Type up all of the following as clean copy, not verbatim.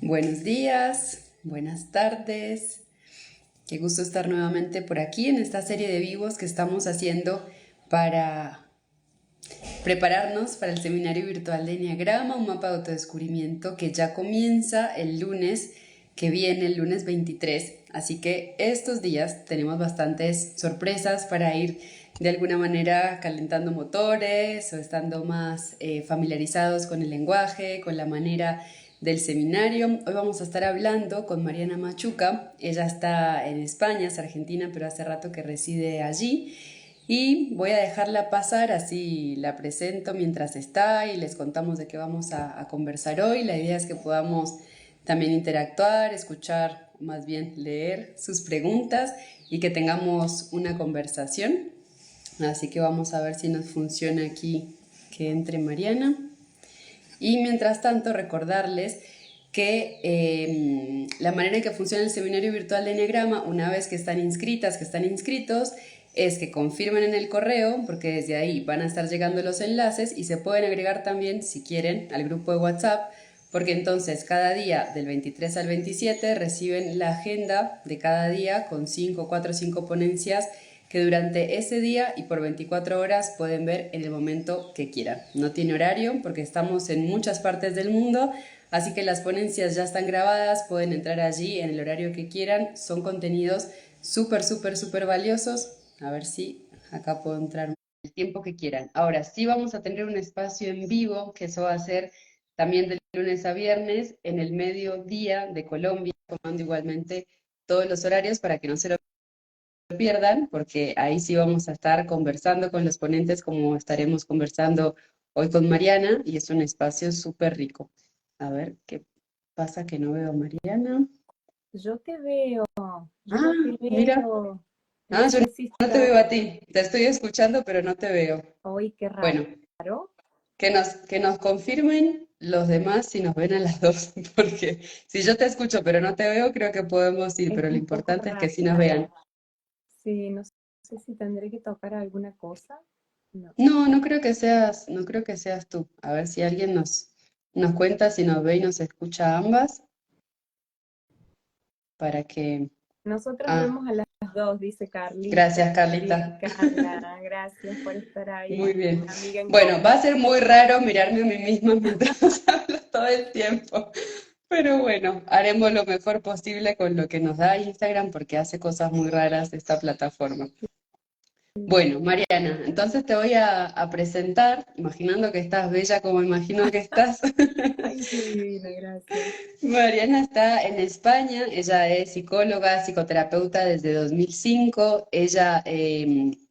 Buenos días, buenas tardes. Qué gusto estar nuevamente por aquí en esta serie de vivos que estamos haciendo para prepararnos para el seminario virtual de Enneagrama, un mapa de autodescubrimiento que ya comienza el lunes que viene, el lunes 23. Así que estos días tenemos bastantes sorpresas para ir de alguna manera calentando motores o estando más familiarizados con el lenguaje, con la manera del seminario. Hoy vamos a estar hablando con Mariana Machuca. Ella está en España, es argentina, pero hace rato que reside allí. Y voy a dejarla pasar, así la presento mientras está y les contamos de qué vamos a conversar hoy. La idea es que podamos también interactuar, escuchar, más bien leer sus preguntas y que tengamos una conversación. Así que vamos a ver si nos funciona aquí que entre Mariana. Y mientras tanto, recordarles que la manera en que funciona el seminario virtual de Enneagrama, una vez que están inscritas, que están inscritos, es que confirmen en el correo, porque desde ahí van a estar llegando los enlaces y se pueden agregar también, si quieren, al grupo de WhatsApp, porque entonces cada día del 23 al 27 reciben la agenda de cada día con 4 o 5 ponencias que durante ese día y por 24 horas pueden ver en el momento que quieran. No tiene horario porque estamos en muchas partes del mundo, así que las ponencias ya están grabadas, pueden entrar allí en el horario que quieran, son contenidos súper valiosos. A ver si acá puedo entrar el tiempo que quieran. Ahora sí vamos a tener un espacio en vivo, que eso va a ser también de lunes a viernes en el mediodía de Colombia, tomando igualmente todos los horarios para que no se lo pierdan, porque ahí sí vamos a estar conversando con los ponentes como estaremos conversando hoy con Mariana, y es un espacio súper rico. A ver qué pasa que no veo a Mariana. Yo te veo, Ah, yo te mira. veo. Ah, No yo no, sé si no te veo está a ti. Te estoy escuchando, pero no te veo. hoy, qué Bueno, raro. que nos confirmen los demás si nos ven a las dos, porque si yo te escucho pero no te veo, creo que podemos ir, Es pero lo un poco importante es que sí nos vean. raro. Sí, no sé si tendré que tocar alguna cosa. No. No, no creo que seas tú. A ver si alguien nos cuenta si nos ve y nos escucha a ambas para que... Nosotros Ah, vemos a las dos, dice Carlita. gracias, Bien, Carlita. Carla, gracias por estar Muy ahí. bien. Una amiga en Bueno, va a común. ser muy raro mirarme a mí misma mientras hablo todo el tiempo. Pero bueno, haremos lo mejor posible con lo que nos da Instagram porque hace cosas muy raras esta plataforma. Bueno, Mariana, entonces te voy a presentar, imaginando que estás bella como imagino que estás. Ay, qué divina, gracias. Mariana está en España, ella es psicóloga, psicoterapeuta desde 2005, ella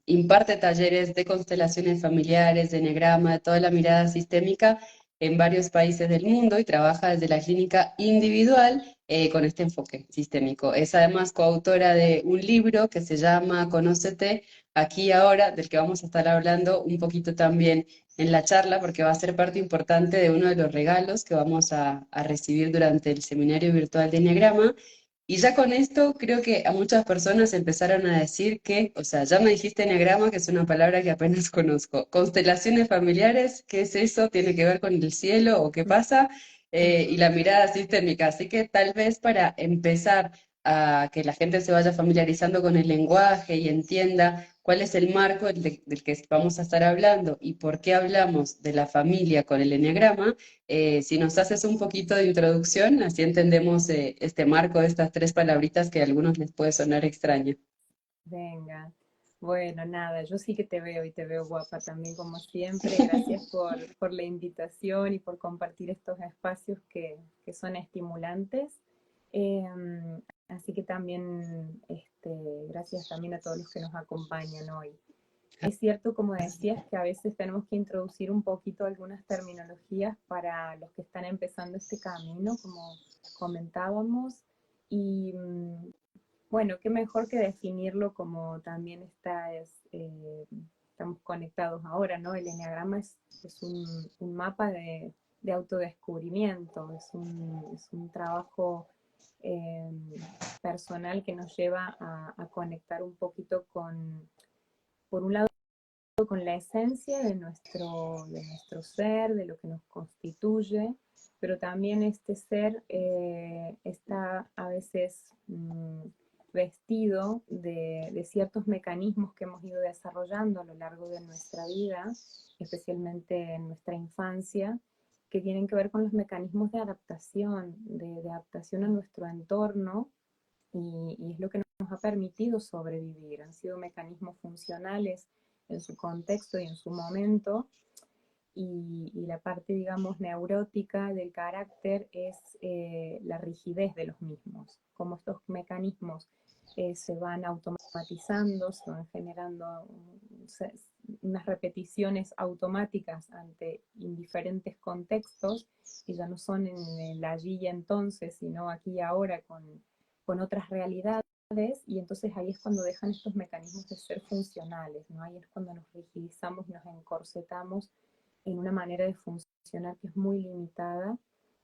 imparte talleres de constelaciones familiares, de enegrama, de toda la mirada sistémica en varios países del mundo y trabaja desde la clínica individual con este enfoque sistémico. Es además coautora de un libro que se llama Conócete aquí y ahora, del que vamos a estar hablando un poquito también en la charla, porque va a ser parte importante de uno de los regalos que vamos a recibir durante el seminario virtual de Enneagrama. Y ya con esto creo que a muchas personas empezaron a decir que, o sea, ya me dijiste Enneagrama, que es una palabra que apenas conozco. Constelaciones familiares, ¿qué es eso? ¿Tiene que ver con el cielo o qué pasa? Y la mirada sistémica. Así que tal vez para empezar a que la gente se vaya familiarizando con el lenguaje y entienda cuál es el marco del que vamos a estar hablando y por qué hablamos de la familia con el enneagrama. Si nos haces un poquito de introducción, así entendemos este marco de estas tres palabritas que a algunos les puede sonar extraño. Venga. Bueno, nada, yo sí que te veo y te veo guapa también como siempre. Gracias por la invitación y por compartir estos espacios que son estimulantes. Así que también, gracias también a todos los que nos acompañan hoy. Es cierto, como decías, que a veces tenemos que introducir un poquito algunas terminologías para los que están empezando este camino, como comentábamos, y bueno, qué mejor que definirlo como también estamos conectados ahora, ¿no? El enneagrama es un mapa de autodescubrimiento, es un trabajo eh, personal que nos lleva a conectar un poquito con, por un lado, con la esencia de nuestro ser, de lo que nos constituye, pero también este ser está a veces vestido de ciertos mecanismos que hemos ido desarrollando a lo largo de nuestra vida, especialmente en nuestra infancia, que tienen que ver con los mecanismos de adaptación, de adaptación a nuestro entorno, y es lo que nos ha permitido sobrevivir. Han sido mecanismos funcionales en su contexto y en su momento, y la parte, digamos, neurótica del carácter es la rigidez de los mismos, como estos mecanismos se van automatizando, se van generando unas repeticiones automáticas ante indiferentes contextos, y ya no son en el allí y entonces, sino aquí y ahora con otras realidades, y entonces ahí es cuando dejan estos mecanismos de ser funcionales, ¿no? Ahí es cuando nos rigidizamos, nos encorsetamos en una manera de funcionar que es muy limitada,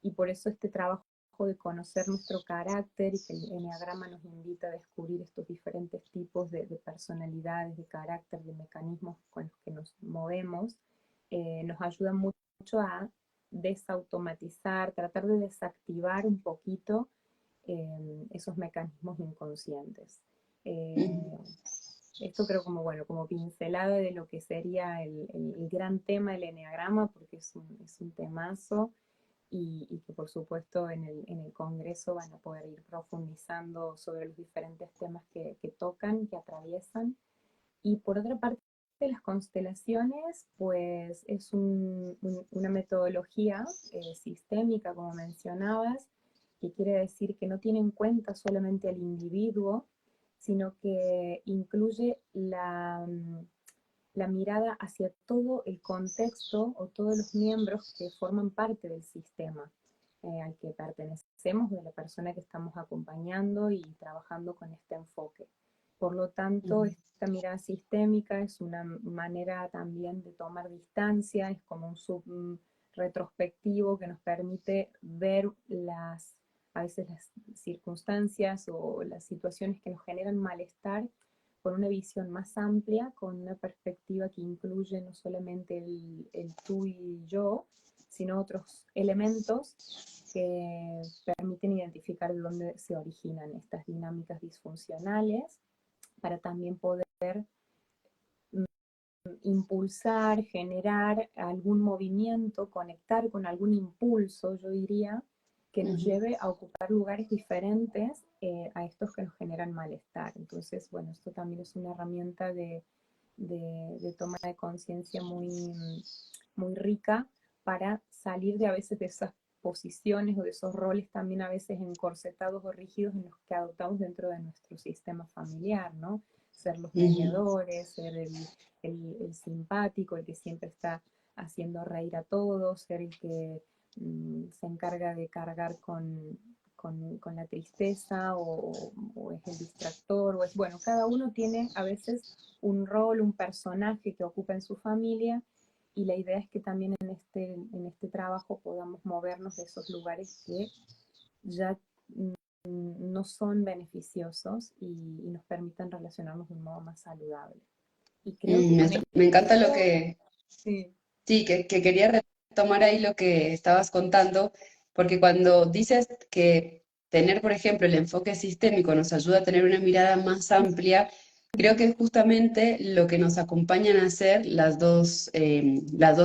y por eso este trabajo de conocer nuestro carácter, y que el enneagrama nos invita a descubrir estos diferentes tipos de personalidades, de carácter, de mecanismos con los que nos movemos, nos ayuda mucho a desautomatizar, tratar de desactivar un poquito esos mecanismos inconscientes. Eh, Esto creo como, bueno, como pincelada de lo que sería el gran tema del eneagrama, porque es un temazo, y que por supuesto en el Congreso van a poder ir profundizando sobre los diferentes temas que tocan, que atraviesan. Y por otra parte, las constelaciones, pues es una metodología sistémica, como mencionabas, que quiere decir que no tiene en cuenta solamente al individuo, sino que incluye la mirada hacia todo el contexto o todos los miembros que forman parte del sistema al que pertenecemos, de la persona que estamos acompañando y trabajando con este enfoque. Por lo tanto, esta mirada sistémica es una manera también de tomar distancia, es como un retrospectivo que nos permite ver a veces las circunstancias o las situaciones que nos generan malestar con una visión más amplia, con una perspectiva que incluye no solamente el tú y yo, sino otros elementos que permiten identificar de dónde se originan estas dinámicas disfuncionales, para también poder impulsar, generar algún movimiento, conectar con algún impulso, yo diría, que nos lleve a ocupar lugares diferentes a estos que nos generan malestar. Entonces, bueno, esto también es una herramienta de toma de conciencia muy rica para salir de a veces de esas posiciones o de esos roles también a veces encorsetados o rígidos en los que adoptamos dentro de nuestro sistema familiar, ¿no? Ser los mediadores, ser el simpático, el que siempre está haciendo reír a todos, ser el que se encarga de cargar con la tristeza, o es el distractor, o es, bueno, cada uno tiene a veces un rol, un personaje que ocupa en su familia, y la idea es que también en este trabajo podamos movernos de esos lugares que ya no son beneficiosos, y nos permitan relacionarnos de un modo más saludable. Y creo que con Me encanta lo esto, que, sí. sí, que quería retomar ahí lo que estabas contando, porque cuando dices que tener, por ejemplo, el enfoque sistémico nos ayuda a tener una mirada más amplia, creo que es justamente lo que nos acompañan a hacer las dos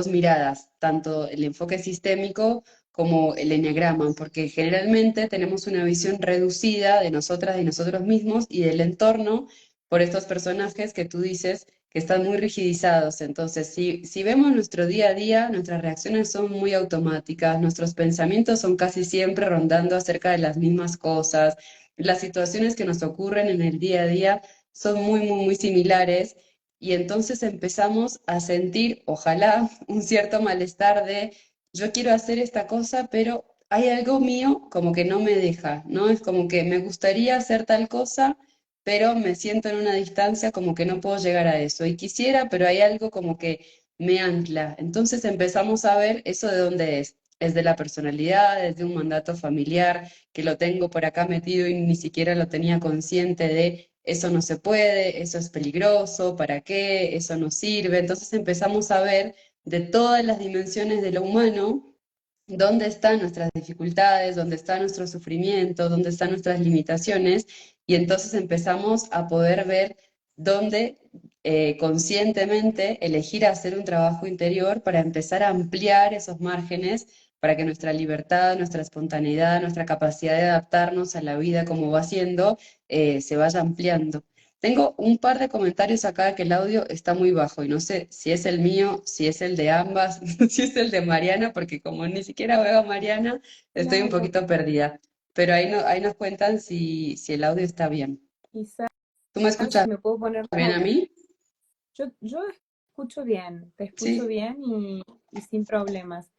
miradas, tanto el enfoque sistémico como el eneagrama, porque generalmente tenemos una visión reducida de nosotras y nosotros mismos y del entorno por estos personajes que tú dices que están muy rigidizados. Entonces, si vemos nuestro día a día, nuestras reacciones son muy automáticas, nuestros pensamientos son casi siempre rondando acerca de las mismas cosas, las situaciones que nos ocurren en el día a día son muy similares, y entonces empezamos a sentir, ojalá, un cierto malestar de yo quiero hacer esta cosa, pero hay algo mío como que no me deja, ¿no? Es como que me gustaría hacer tal cosa, pero me siento en una distancia como que no puedo llegar a eso. Y quisiera, pero hay algo como que me ancla. Entonces empezamos a ver eso de dónde es. Es de la personalidad, es de un mandato familiar, que lo tengo por acá metido y ni siquiera lo tenía consciente de eso no se puede, eso es peligroso, ¿para qué? Eso no sirve. Entonces empezamos a ver de todas las dimensiones de lo humano dónde están nuestras dificultades, dónde está nuestro sufrimiento, dónde están nuestras limitaciones, y entonces empezamos a poder ver dónde conscientemente elegir hacer un trabajo interior para empezar a ampliar esos márgenes, para que nuestra libertad, nuestra espontaneidad, nuestra capacidad de adaptarnos a la vida como va siendo, se vaya ampliando. Tengo un par de comentarios acá que el audio está muy bajo y no sé si es el mío, si es el de ambas, si es el de Mariana, porque como ni siquiera veo a Mariana, estoy un Claro, poquito perdida. Pero ahí, no, ahí nos cuentan si el audio está bien. quizás ¿Tú me escuchas me puedo poner bien a mí? yo escucho bien, te escucho Sí, bien y sin problemas.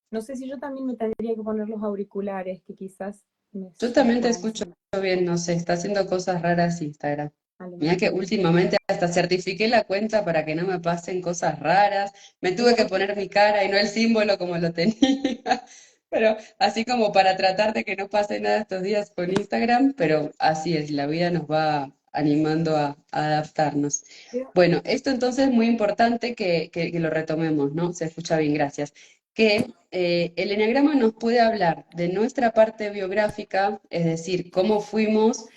No sé si yo también me tendría que poner los auriculares, que quizás yo me también te puedan escucho sonar. bien, no sé, está haciendo cosas raras Instagram. A lo Mira que mejor. últimamente hasta certifiqué la cuenta para que no me pasen cosas raras. Me tuve que poner mi cara y no el símbolo como lo tenía. Pero así como para tratar de que no pase nada estos días con Instagram, pero así es, la vida nos va animando a adaptarnos. Creo- Bueno, esto entonces es muy importante que lo retomemos, ¿no? Se escucha bien, gracias. Que el eneagrama nos puede hablar de nuestra parte biográfica, es decir, cómo fuimos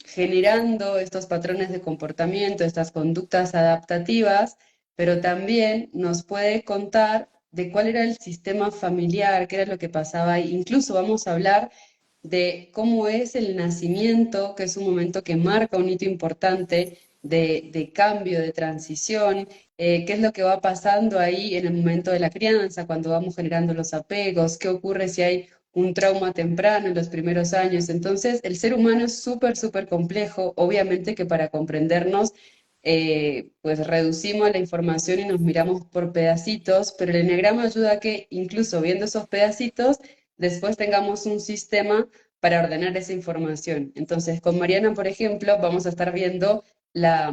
generando estos patrones de comportamiento, estas conductas adaptativas, pero también nos puede contar de cuál era el sistema familiar, qué era lo que pasaba ahí. Incluso vamos a hablar de cómo es el nacimiento, que es un momento que marca un hito importante de cambio, de transición, qué es lo que va pasando ahí en el momento de la crianza, cuando vamos generando los apegos, qué ocurre si hay un trauma temprano en los primeros años. Entonces, el ser humano es súper, súper complejo. Obviamente que para comprendernos, pues reducimos la información y nos miramos por pedacitos, pero el eneagrama ayuda a que incluso viendo esos pedacitos, después tengamos un sistema para ordenar esa información. Entonces, con Mariana, por ejemplo, vamos a estar viendo la,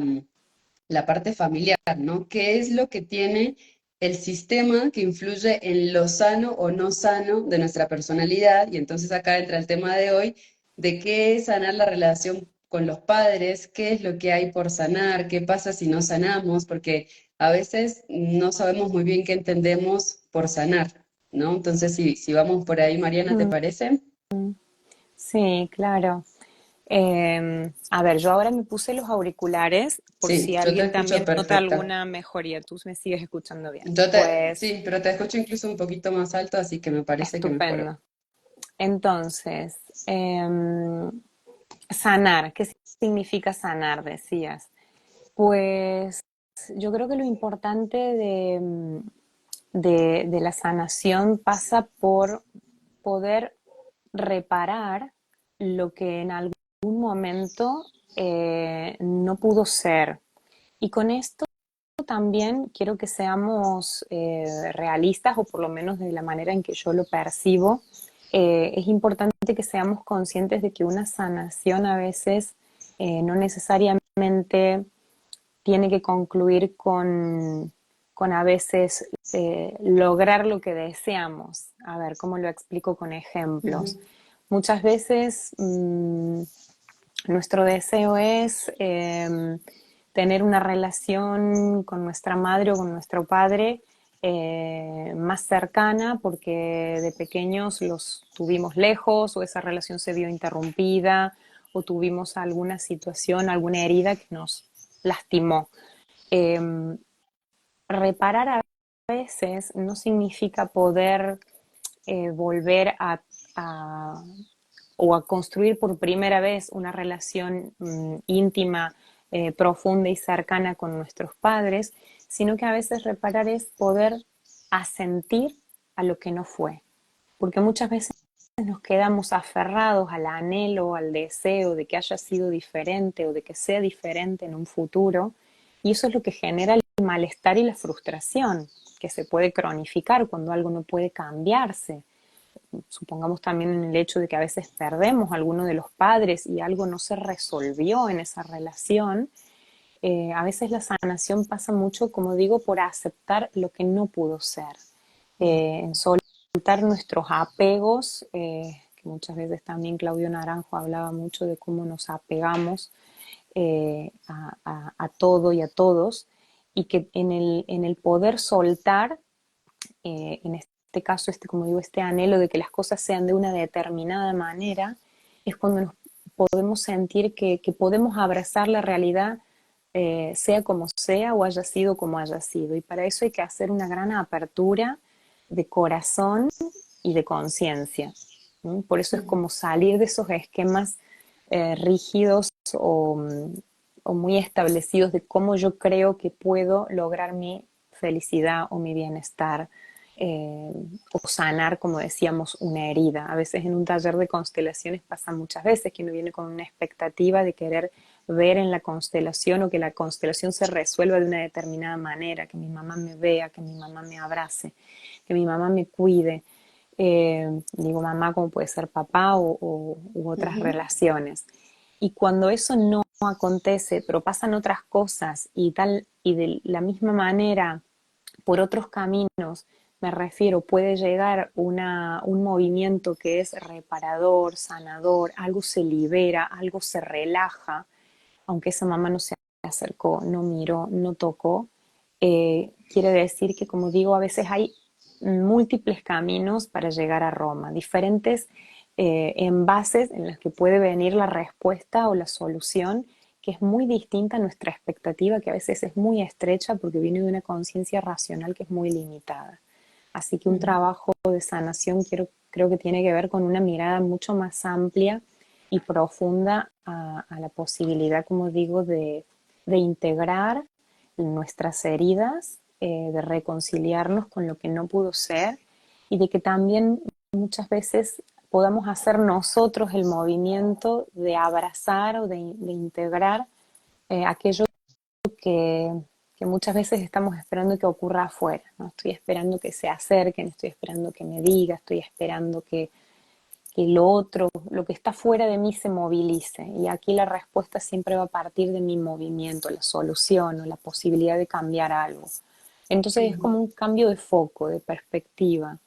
la parte familiar, ¿no? ¿Qué es lo que tiene el sistema que influye en lo sano o no sano de nuestra personalidad? Y entonces acá entra el tema de hoy, de qué es sanar la relación con los padres, qué es lo que hay por sanar, qué pasa si no sanamos, porque a veces no sabemos muy bien qué entendemos por sanar, ¿no? Entonces, si vamos por ahí, Mariana, ¿te Mm, parece? sí, claro. A ver, yo ahora me puse los auriculares por Sí, si yo te alguien escucho también nota perfecta. alguna mejoría. Tú me sigues escuchando bien. Pues Sí, pero te escucho incluso un poquito más alto, así que me parece que mejoró. estupendo. Entonces, sanar, ¿qué significa sanar? Decías. Pues yo creo que lo importante de la sanación pasa por poder reparar lo que en algún momento no pudo ser. Y con esto también quiero que seamos realistas, o por lo menos de la manera en que yo lo percibo. Es importante que seamos conscientes de que una sanación a veces no necesariamente tiene que concluir con a veces lograr lo que deseamos. A ver, ¿cómo lo explico con ejemplos? Ujú. Muchas veces nuestro deseo es tener una relación con nuestra madre o con nuestro padre más cercana porque de pequeños los tuvimos lejos o esa relación se vio interrumpida o tuvimos alguna situación, alguna herida que nos lastimó. Eh, Reparar a veces no significa poder volver a, o a construir por primera vez una relación íntima, profunda y cercana con nuestros padres, sino que a veces reparar es poder asentir a lo que no fue. Porque muchas veces nos quedamos aferrados al anhelo, al deseo de que haya sido diferente o de que sea diferente en un futuro, y eso es lo que genera el malestar y la frustración, que se puede cronificar cuando algo no puede cambiarse. Supongamos también en el hecho de que a veces perdemos a alguno de los padres y algo no se resolvió en esa relación. A veces la sanación pasa mucho, como digo, por aceptar lo que no pudo ser, en soltar nuestros apegos, que muchas veces también Claudio Naranjo hablaba mucho de cómo nos apegamos a todo y a todos, y que en el poder soltar, en este caso, como digo, este anhelo de que las cosas sean de una determinada manera, es cuando nos podemos sentir que podemos abrazar la realidad, sea como sea o haya sido como haya sido. Y para eso hay que hacer una gran apertura de corazón y de conciencia. Por eso es Ujú. como salir de esos esquemas rígidos o muy establecidos de cómo yo creo que puedo lograr mi felicidad o mi bienestar, eh, o sanar, como decíamos, una herida. A veces en un taller de constelaciones pasa muchas veces que uno viene con una expectativa de querer ver en la constelación o que la constelación se resuelva de una determinada manera, que mi mamá me vea, que mi mamá me abrace, que mi mamá me cuide. Digo mamá como puede ser papá u otras Ujú. relaciones. Y cuando eso no acontece, pero pasan otras cosas y tal, y de la misma manera, por otros caminos, me refiero, puede llegar un movimiento que es reparador, sanador, algo se libera, algo se relaja, aunque esa mamá no se acercó, no miró, no tocó, quiere decir que, como digo, a veces hay múltiples caminos para llegar a Roma, diferentes envases en los que puede venir la respuesta o la solución, que es muy distinta a nuestra expectativa, que a veces es muy estrecha porque viene de una conciencia racional que es muy limitada. Así que un Ujú. trabajo de sanación creo que tiene que ver con una mirada mucho más amplia y profunda a la posibilidad, como digo, de integrar nuestras heridas, de reconciliarnos con lo que no pudo ser y de que también muchas veces podamos hacer nosotros el movimiento de abrazar o de integrar aquello que, que muchas veces estamos esperando que ocurra afuera, ¿no? Estoy esperando que se acerquen, estoy esperando que me diga, estoy esperando que lo otro, lo que está fuera de mí se movilice. Y aquí la respuesta siempre va a partir de mi movimiento, la solución o la posibilidad de cambiar algo. Entonces es Ujú. como un cambio de foco, de perspectiva.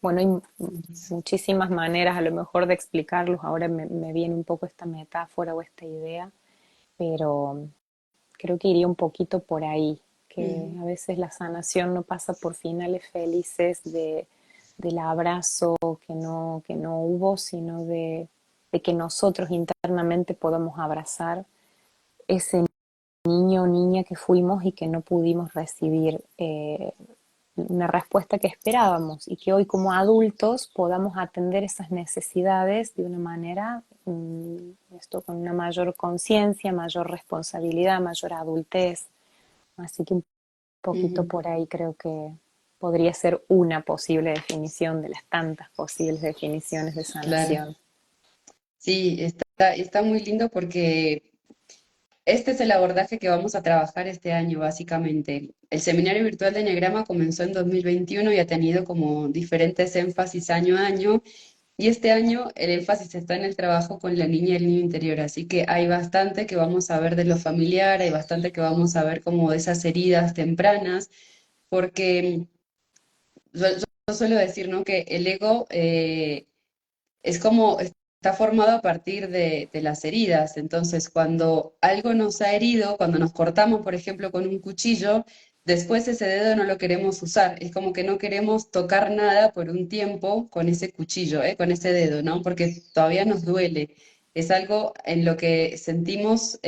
Bueno, hay muchísimas maneras a lo mejor de explicarlos. Ahora me viene un poco esta metáfora o esta idea, pero creo que iría un poquito por ahí, que Ujú. a veces la sanación no pasa por finales felices del abrazo que no hubo, sino de que nosotros internamente podamos abrazar ese niño o niña que fuimos y que no pudimos recibir una respuesta que esperábamos y que hoy como adultos podamos atender esas necesidades de una manera, esto con una mayor conciencia, mayor responsabilidad, mayor adultez. Así que un poquito Ujú. por ahí creo que podría ser una posible definición de las tantas posibles definiciones de Claro. sanación. Sí, está muy lindo porque este es el abordaje que vamos a trabajar este año, básicamente. El seminario virtual de Eneagrama comenzó en 2021 y ha tenido como diferentes énfasis año a año. Y este año el énfasis está en el trabajo con la niña y el niño interior. Así que hay bastante que vamos a ver de lo familiar, hay bastante que vamos a ver como de esas heridas tempranas, porque yo suelo decir, ¿no? Que el ego es como está formado a partir de las heridas. Entonces, cuando algo nos ha herido, cuando nos cortamos, por ejemplo, con un cuchillo, después ese dedo no lo queremos usar. Es como que no queremos tocar nada por un tiempo con ese cuchillo, con ese dedo, ¿no? Porque todavía nos duele. Es algo en lo que sentimos,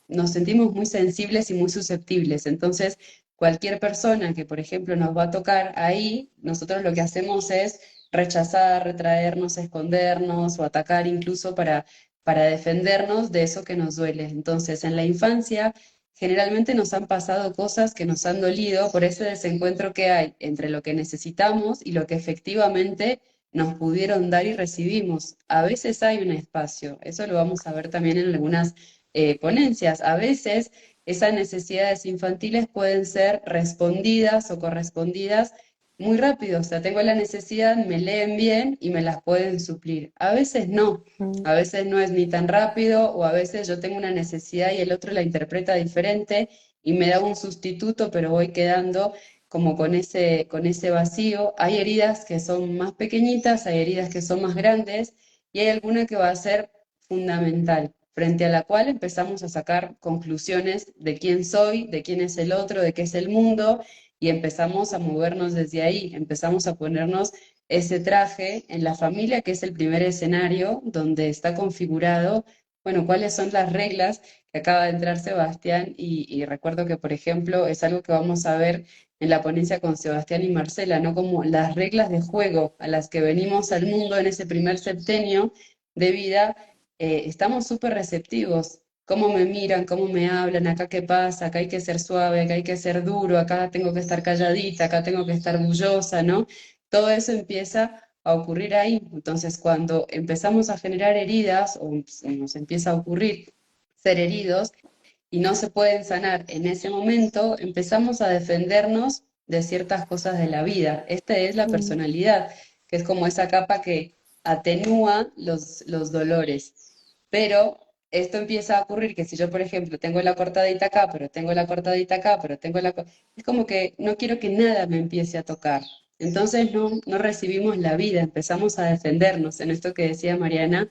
nos sentimos muy sensibles y muy susceptibles. Entonces, cualquier persona que, por ejemplo, nos va a tocar ahí, nosotros lo que hacemos es rechazar, retraernos, escondernos o atacar incluso para defendernos de eso que nos duele. Entonces, en la infancia, generalmente nos han pasado cosas que nos han dolido por ese desencuentro que hay entre lo que necesitamos y lo que efectivamente nos pudieron dar y recibimos. A veces hay un espacio, eso lo vamos a ver también en algunas ponencias. A veces esas necesidades infantiles pueden ser respondidas o correspondidas muy rápido, o sea, tengo la necesidad, me leen bien y me las pueden suplir. A veces no, Mm, a veces no es ni tan rápido o a veces yo tengo una necesidad y el otro la interpreta diferente y me da un sustituto, pero voy quedando como con ese vacío. Hay heridas que son más pequeñitas, hay heridas que son más grandes y hay alguna que va a ser fundamental, frente a la cual empezamos a sacar conclusiones de quién soy, de quién es el otro, de qué es el mundo y empezamos a movernos desde ahí, empezamos a ponernos ese traje en la familia, que es el primer escenario donde está configurado, bueno, cuáles son las reglas que acaba de entrar Sebastián y recuerdo que, por ejemplo, es algo que vamos a ver en la ponencia con Sebastián y Marcela, ¿no? Como las reglas de juego a las que venimos al mundo en ese primer septenio de vida, estamos súper receptivos. Cómo me miran, cómo me hablan, acá qué pasa, acá hay que ser suave, acá hay que ser duro, acá tengo que estar calladita, acá tengo que estar bullosa, ¿no? Todo eso empieza a ocurrir ahí. Entonces, cuando empezamos a generar heridas o nos empieza a ocurrir ser heridos, y no se pueden sanar en ese momento, empezamos a defendernos de ciertas cosas de la vida. Esta es la Mm, personalidad, que es como esa capa que atenúa los dolores. Pero esto empieza a ocurrir que si yo, por ejemplo, tengo la cortadita acá, pero tengo la cortadita acá, pero tengo la... Es como que no quiero que nada me empiece a tocar. Entonces no recibimos la vida, empezamos a defendernos en esto que decía Mariana,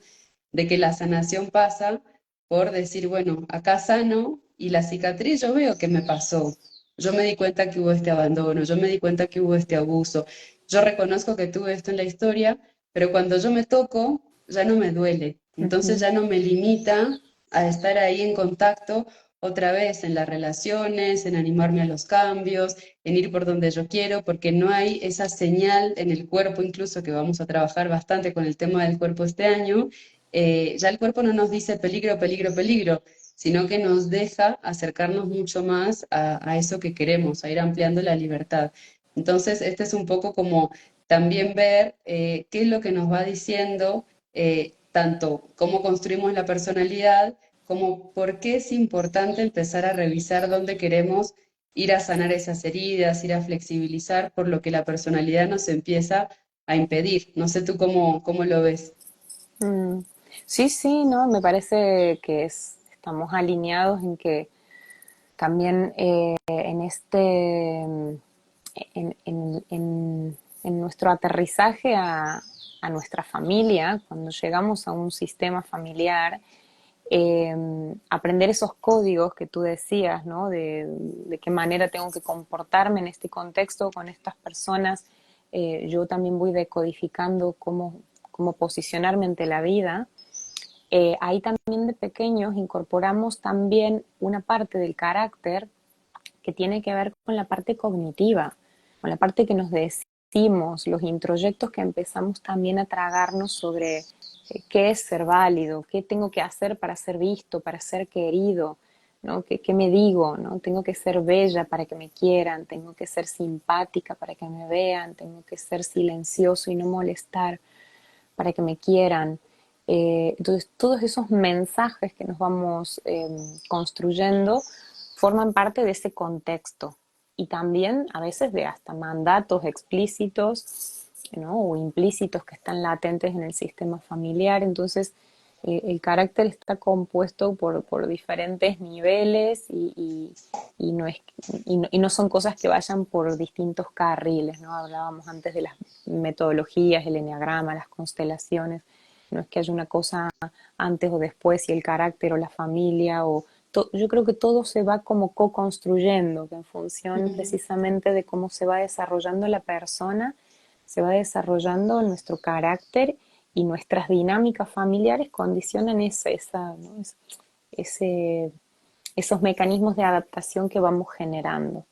de que la sanación pasa por decir, bueno, acá sano y la cicatriz yo veo que me pasó. Yo me di cuenta que hubo este abandono, yo me di cuenta que hubo este abuso, yo reconozco que tuve esto en la historia, pero cuando yo me toco, ya no me duele. Entonces ujú. ya no me limita a estar ahí en contacto otra vez en las relaciones, en animarme a los cambios, en ir por donde yo quiero, porque no hay esa señal en el cuerpo, incluso que vamos a trabajar bastante con el tema del cuerpo este año, ya el cuerpo no nos dice peligro, peligro, peligro, sino que nos deja acercarnos mucho más a eso que queremos, a ir ampliando la libertad. Entonces, este es un poco como también ver qué es lo que nos va diciendo, tanto cómo construimos la personalidad, como por qué es importante empezar a revisar dónde queremos ir a sanar esas heridas, ir a flexibilizar, por lo que la personalidad nos empieza a impedir. No sé tú cómo lo ves. Mm. Sí, sí, ¿no? Me parece que estamos alineados en que también en en nuestro aterrizaje a nuestra familia, cuando llegamos a un sistema familiar, eh, aprender esos códigos que tú decías, ¿no? De qué manera tengo que comportarme en este contexto con estas personas. Yo también voy decodificando cómo posicionarme ante la vida. Ahí también de pequeños incorporamos también una parte del carácter que tiene que ver con la parte cognitiva, con la parte que nos decimos, los introyectos que empezamos también a tragarnos sobre qué es ser válido, qué tengo que hacer para ser visto, para ser querido, ¿no? ¿Qué me digo? ¿No? Tengo que ser bella para que me quieran, tengo que ser simpática para que me vean, tengo que ser silencioso y no molestar para que me quieran. Entonces, todos esos mensajes que nos vamos construyendo forman parte de ese contexto y también a veces de hasta mandatos explícitos, ¿no? O implícitos que están latentes en el sistema familiar. Entonces, el carácter está compuesto por diferentes niveles y no son cosas que vayan por distintos carriles, ¿no? Hablábamos antes de las metodologías, el eneagrama, las constelaciones. No es que haya una cosa antes o después y el carácter o la familia yo creo que todo se va como co-construyendo, que en función Ujú. precisamente de cómo se va desarrollando la persona, se va desarrollando nuestro carácter y nuestras dinámicas familiares condicionan ¿no? ese, esos mecanismos de adaptación que vamos generando.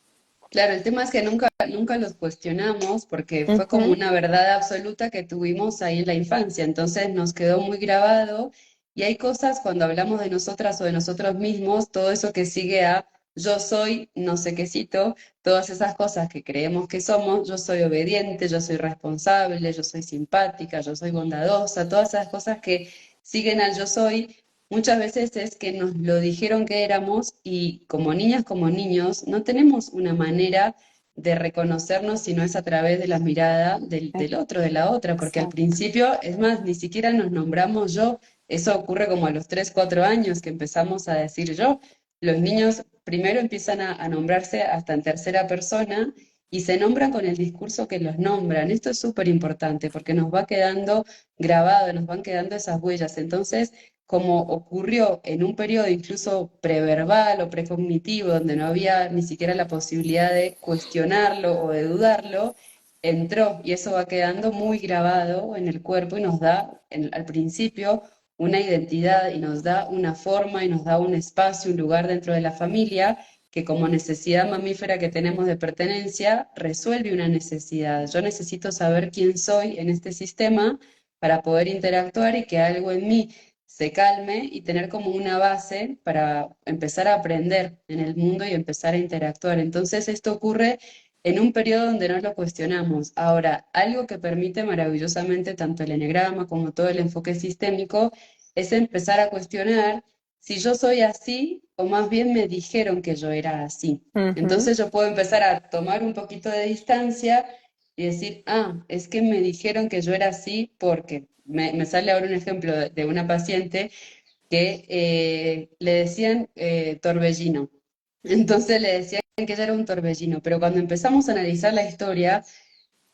Claro, el tema es que nunca los cuestionamos porque fue como Ujú, una verdad absoluta que tuvimos ahí en la infancia, entonces nos quedó muy grabado y hay cosas cuando hablamos de nosotras o de nosotros mismos, todo eso que sigue a yo soy no sé quécito, todas esas cosas que creemos que somos, yo soy obediente, yo soy responsable, yo soy simpática, yo soy bondadosa, todas esas cosas que siguen al yo soy. Muchas veces es que nos lo dijeron que éramos y como niñas, como niños, no tenemos una manera de reconocernos si no es a través de la mirada del otro, de la otra, porque al exacto. principio, es más, ni siquiera nos nombramos yo. Eso ocurre como a los 3 4 años que empezamos a decir yo. Los niños primero empiezan a nombrarse hasta en tercera persona y se nombran con el discurso que los nombran. Esto es súper importante porque nos va quedando grabado, nos van quedando esas huellas. Entonces, como ocurrió en un periodo incluso preverbal o precognitivo, donde no había ni siquiera la posibilidad de cuestionarlo o de dudarlo, entró y eso va quedando muy grabado en el cuerpo y nos da al principio una identidad y nos da una forma y nos da un espacio, un lugar dentro de la familia que como necesidad mamífera que tenemos de pertenencia resuelve una necesidad. Yo necesito saber quién soy en este sistema para poder interactuar y que algo en mí se calme y tener como una base para empezar a aprender en el mundo y empezar a interactuar. Entonces esto ocurre en un periodo donde no lo cuestionamos. Ahora, algo que permite maravillosamente tanto el enegrama como todo el enfoque sistémico es empezar a cuestionar si yo soy así o más bien me dijeron que yo era así. Ujú. Entonces yo puedo empezar a tomar un poquito de distancia y decir, ah, es que me dijeron que yo era así porque me sale ahora un ejemplo de una paciente que le decían torbellino. Entonces le decían que ella era un torbellino, pero cuando empezamos a analizar la historia,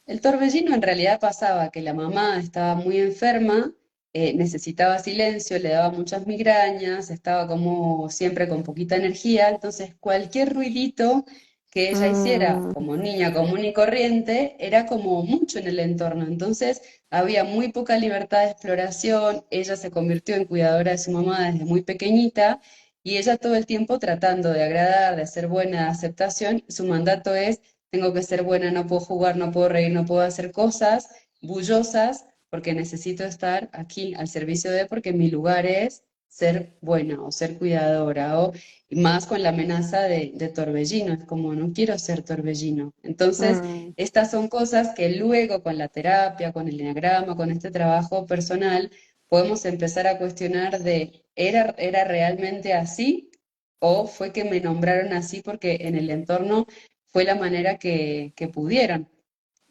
el torbellino en realidad pasaba que la mamá estaba muy enferma, necesitaba silencio, le daba muchas migrañas, estaba como siempre con poquita energía, entonces cualquier ruidito que ella hiciera Mm, como niña común y corriente era como mucho en el entorno, entonces había muy poca libertad de exploración, ella se convirtió en cuidadora de su mamá desde muy pequeñita y ella todo el tiempo tratando de agradar, de ser buena, de aceptación, su mandato es tengo que ser buena, no puedo jugar, no puedo reír, no puedo hacer cosas bullosas porque necesito estar aquí al servicio de, porque mi lugar es ser buena o ser cuidadora o más con la amenaza de torbellino, es como no quiero ser torbellino. Entonces, mm, estas son cosas que luego con la terapia, con el enneagrama, con este trabajo personal, podemos empezar a cuestionar de, ¿era realmente así? ¿O fue que me nombraron así porque en el entorno fue la manera que pudieron?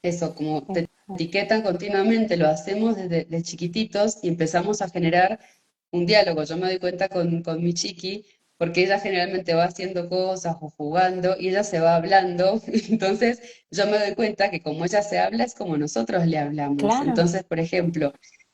Eso, como te exacto. etiquetan continuamente, lo hacemos desde de chiquititos y empezamos a generar un diálogo. Yo me doy cuenta con mi chiqui, porque ella generalmente va haciendo cosas o jugando y ella se va hablando. Entonces yo me doy cuenta que como ella se habla es como nosotros le hablamos. Claro. Entonces, por ejemplo,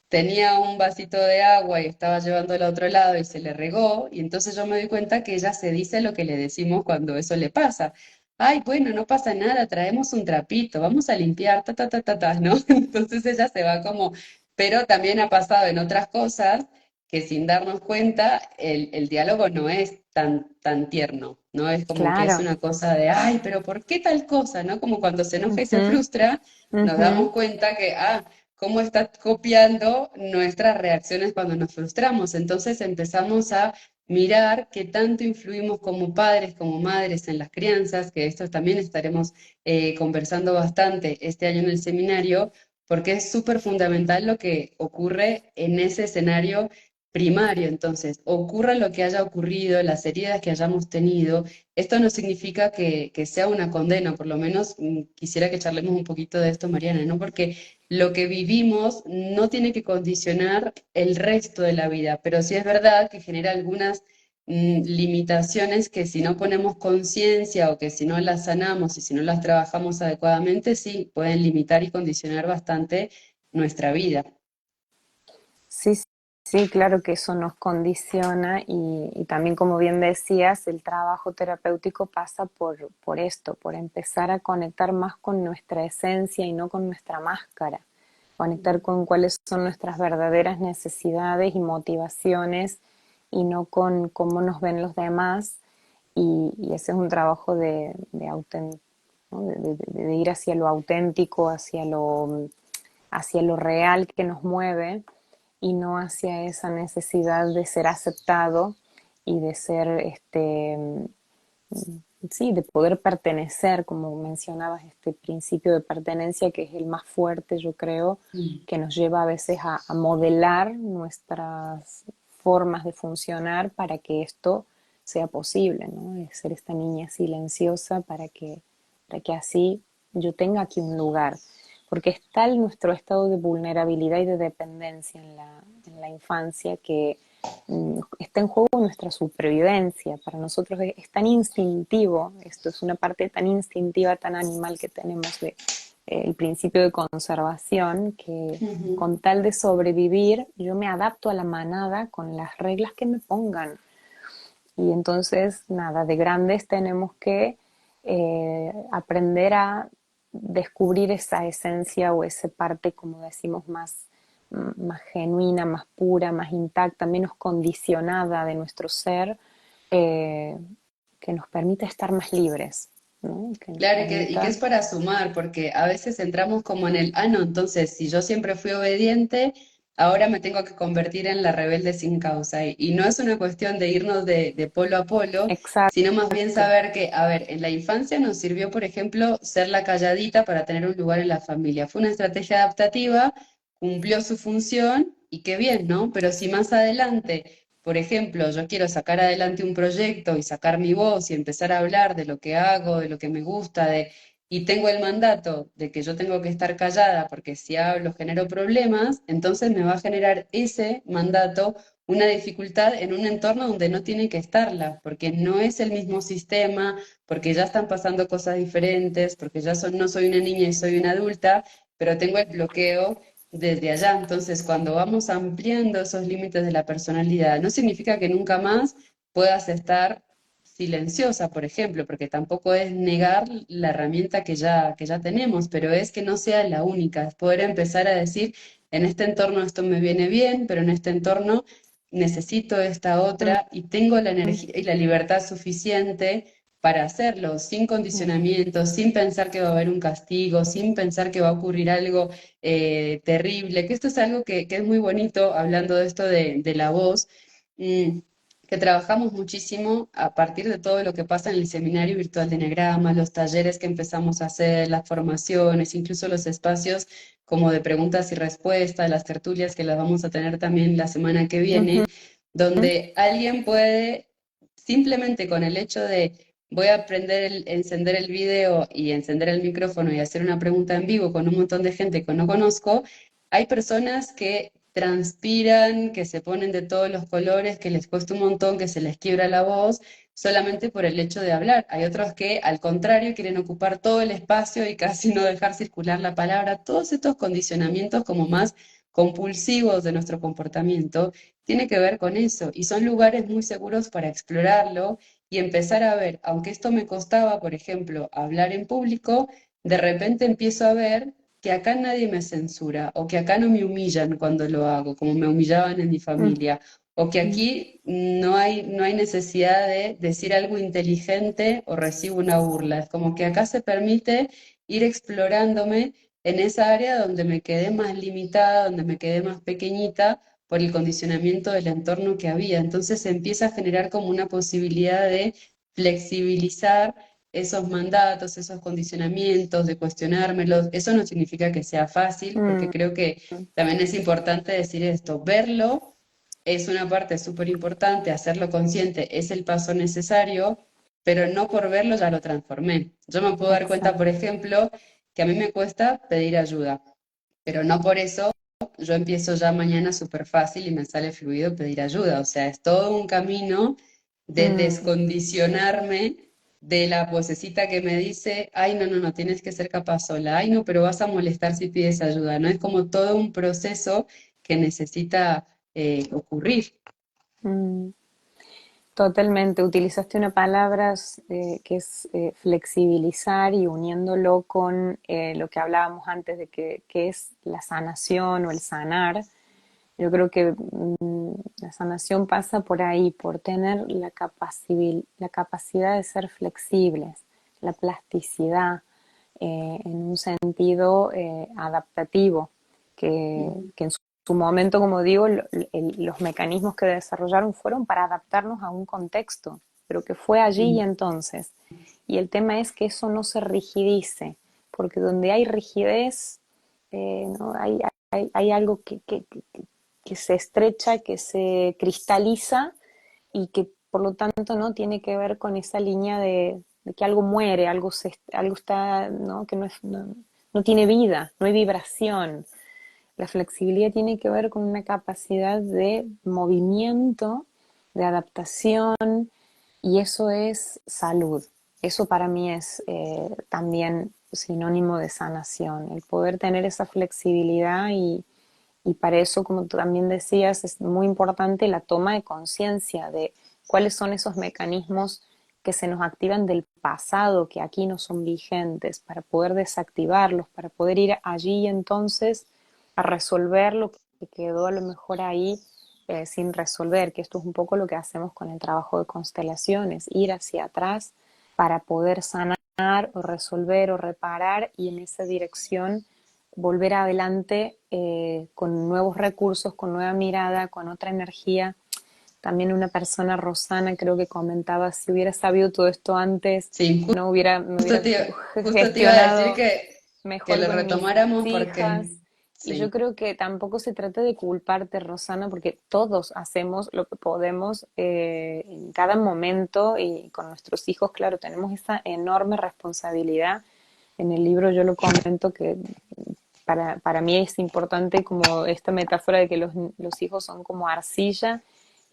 tenía un vasito de agua y estaba llevándolo a otro lado y se le regó y entonces yo me doy cuenta que ella se dice lo que le decimos cuando eso le pasa. Ay, bueno, no pasa nada, traemos un trapito, vamos a limpiar, ta, ta, ta, ta, ta, ¿no? Entonces ella se va como, pero también ha pasado en otras cosas que sin darnos cuenta el diálogo no es tan tierno, ¿no? Es como que es Claro. una cosa de, ay, pero ¿por qué tal cosa? ¿No? Como cuando se enoja y se Ujú, frustra, nos ujú. damos cuenta que, ah, cómo está copiando nuestras reacciones cuando nos frustramos. Entonces empezamos a mirar qué tanto influimos como padres, como madres en las crianzas, que esto también estaremos conversando bastante este año en el seminario, porque es súper fundamental lo que ocurre en ese escenario primario. Entonces, ocurra lo que haya ocurrido, las heridas que hayamos tenido, esto no significa que sea una condena, por lo menos quisiera que charlemos un poquito de esto, Mariana, ¿no? Porque lo que vivimos no tiene que condicionar el resto de la vida, pero sí es verdad que genera algunas limitaciones que si no ponemos conciencia o que si no las sanamos y si no las trabajamos adecuadamente, sí pueden limitar y condicionar bastante nuestra vida. Sí, sí, claro que eso nos condiciona y también como bien decías, el trabajo terapéutico pasa por esto, por empezar a conectar más con nuestra esencia y no con nuestra máscara, conectar con cuáles son nuestras verdaderas necesidades y motivaciones y no con cómo nos ven los demás. Y ese es un trabajo ¿no? De ir hacia lo auténtico, hacia lo real que nos mueve y no hacia esa necesidad de ser aceptado y de ser, sí, de poder pertenecer, como mencionabas, este principio de pertenencia que es el más fuerte, yo creo, Mm. que nos lleva a veces a modelar nuestras formas de funcionar para que esto sea posible, ¿no? De ser esta niña silenciosa para que así yo tenga aquí un lugar. porque es tal nuestro estado de vulnerabilidad y de dependencia en la infancia que está en juego nuestra supervivencia. Para nosotros es tan instintivo, esto es una parte tan instintiva, tan animal que tenemos de el principio de conservación, que Ujú. con tal de sobrevivir yo me adapto a la manada con las reglas que me pongan. Y entonces, nada, de grandes tenemos que aprender a descubrir esa esencia o esa parte, como decimos, más genuina, más pura, más intacta, menos condicionada de nuestro ser, eh, que nos permite estar más libres, ¿no? Que nos Claro, y que permita. es para sumar, porque a veces entramos como en el, ah, no, entonces si yo siempre fui obediente, ahora me tengo que convertir en la rebelde sin causa. Y no es una cuestión de irnos de polo a polo, sino más bien Exacto. saber que, a ver, en la infancia nos sirvió, por ejemplo, ser la calladita para tener un lugar en la familia. Fue una estrategia adaptativa, cumplió su función y qué bien, ¿no? Pero si más adelante por ejemplo, yo quiero sacar adelante un proyecto y sacar mi voz y empezar a hablar de lo que hago, de lo que me gusta, y tengo el mandato de que yo tengo que estar callada porque si hablo genero problemas, entonces me va a generar ese mandato una dificultad en un entorno donde no tiene que estarla, porque no es el mismo sistema, porque ya están pasando cosas diferentes, porque no soy una niña y soy una adulta, pero tengo el bloqueo desde allá. Entonces, cuando vamos ampliando esos límites de la personalidad, no significa que nunca más puedas estar silenciosa, por ejemplo, porque tampoco es negar la herramienta que ya tenemos, pero es que no sea la única, es poder empezar a decir, en este entorno esto me viene bien, pero en este entorno necesito esta Mm, otra y tengo la mm, energía y la libertad suficiente para hacerlo, sin mm, condicionamientos, sin pensar que va a haber un castigo, sin pensar que va a ocurrir algo terrible, que esto es algo que es muy bonito, hablando de esto de la voz, mm, que trabajamos muchísimo a partir de todo lo que pasa en el seminario virtual de Enegrama, los talleres que empezamos a hacer, las formaciones, incluso los espacios como de preguntas y respuestas, las tertulias que las vamos a tener también la semana que ujú, viene, donde alguien puede simplemente con el hecho de voy a encender el video y encender el micrófono y hacer una pregunta en vivo con un montón de gente que no conozco. Hay personas que transpiran, que se ponen de todos los colores, que les cuesta un montón, que se les quiebra la voz, solamente por el hecho de hablar. Hay otros que, al contrario, quieren ocupar todo el espacio y casi no dejar circular la palabra. Todos estos condicionamientos como más compulsivos de nuestro comportamiento tiene que ver con eso y son lugares muy seguros para explorarlo y empezar a ver, aunque esto me costaba, por ejemplo, hablar en público, de repente empiezo a ver que acá nadie me censura o que acá no me humillan cuando lo hago, como me humillaban en mi mm, familia, o que mm. aquí no hay necesidad de decir algo inteligente o recibo una burla. Es como que acá se permite ir explorándome en esa área donde me quedé más limitada, donde me quedé más pequeñita por el condicionamiento del entorno que había. Entonces se empieza a generar como una posibilidad de flexibilizar esos mandatos, esos condicionamientos, de cuestionármelos. Eso no significa que sea fácil, porque Mm, creo que también es importante decir esto, verlo es una parte súper importante, hacerlo consciente es el paso necesario, pero no por verlo ya lo transformé. Yo me puedo dar cuenta, por exacto. ejemplo, que a mí me cuesta pedir ayuda, pero no por eso yo empiezo ya mañana súper fácil y me sale fluido pedir ayuda. O sea, es todo un camino de Mm, descondicionarme de la vocecita que me dice, ay, no, no, no, tienes que ser capaz sola, ay, no, pero vas a molestar si pides ayuda, ¿no? Es como todo un proceso que necesita ocurrir. mm. Totalmente, utilizaste una palabra que es flexibilizar y uniéndolo con lo que hablábamos antes de que es la sanación o el sanar. Yo creo que la sanación pasa por ahí, por tener la capacidad de ser flexibles, la plasticidad en un sentido adaptativo, que en su momento, como digo, los mecanismos que desarrollaron fueron para adaptarnos a un contexto, pero que fue allí y Mm. entonces. Y el tema es que eso no se rigidice, porque donde hay rigidez, ¿no? Hay algo que se estrecha, que se cristaliza y que por lo tanto no tiene que ver con esa línea de que algo muere, algo está, ¿no? Que no es, no tiene vida, no hay vibración. La flexibilidad tiene que ver con una capacidad de movimiento, de adaptación, y eso es salud. Eso para mí es también sinónimo de sanación, el poder tener esa flexibilidad y para eso, como tú también decías, es muy importante la toma de conciencia de cuáles son esos mecanismos que se nos activan del pasado, que aquí no son vigentes, para poder desactivarlos, para poder ir allí entonces a resolver lo que quedó a lo mejor ahí sin resolver, que esto es un poco lo que hacemos con el trabajo de constelaciones, ir hacia atrás para poder sanar o resolver o reparar y en esa dirección volver adelante con nuevos recursos, con nueva mirada, con otra energía. También una persona, Rosana, creo que comentaba, si hubiera sabido todo esto antes, Sí, me justo hubiera justo te iba a decir gestionado que mejor lo con mis retomáramos porque hijas. Y yo sí. creo que tampoco se trata de culparte, Rosana, porque todos hacemos lo que podemos en cada momento y con nuestros hijos, claro, tenemos esa enorme responsabilidad. En el libro yo lo comento que para mí es importante como esta metáfora de que los hijos son como arcilla,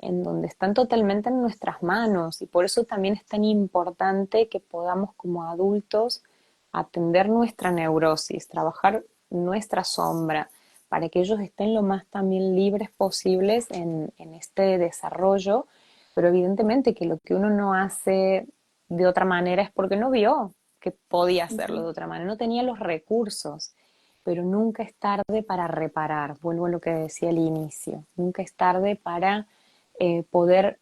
en donde están totalmente en nuestras manos y por eso también es tan importante que podamos como adultos atender nuestra neurosis, trabajar nuestra sombra, para que ellos estén lo más también libres posibles en este desarrollo, pero evidentemente que lo que uno no hace de otra manera es porque no vio que podía hacerlo de Ujú. otra manera, no tenía los recursos, pero nunca es tarde para reparar, vuelvo a lo que decía al inicio, nunca es tarde para poder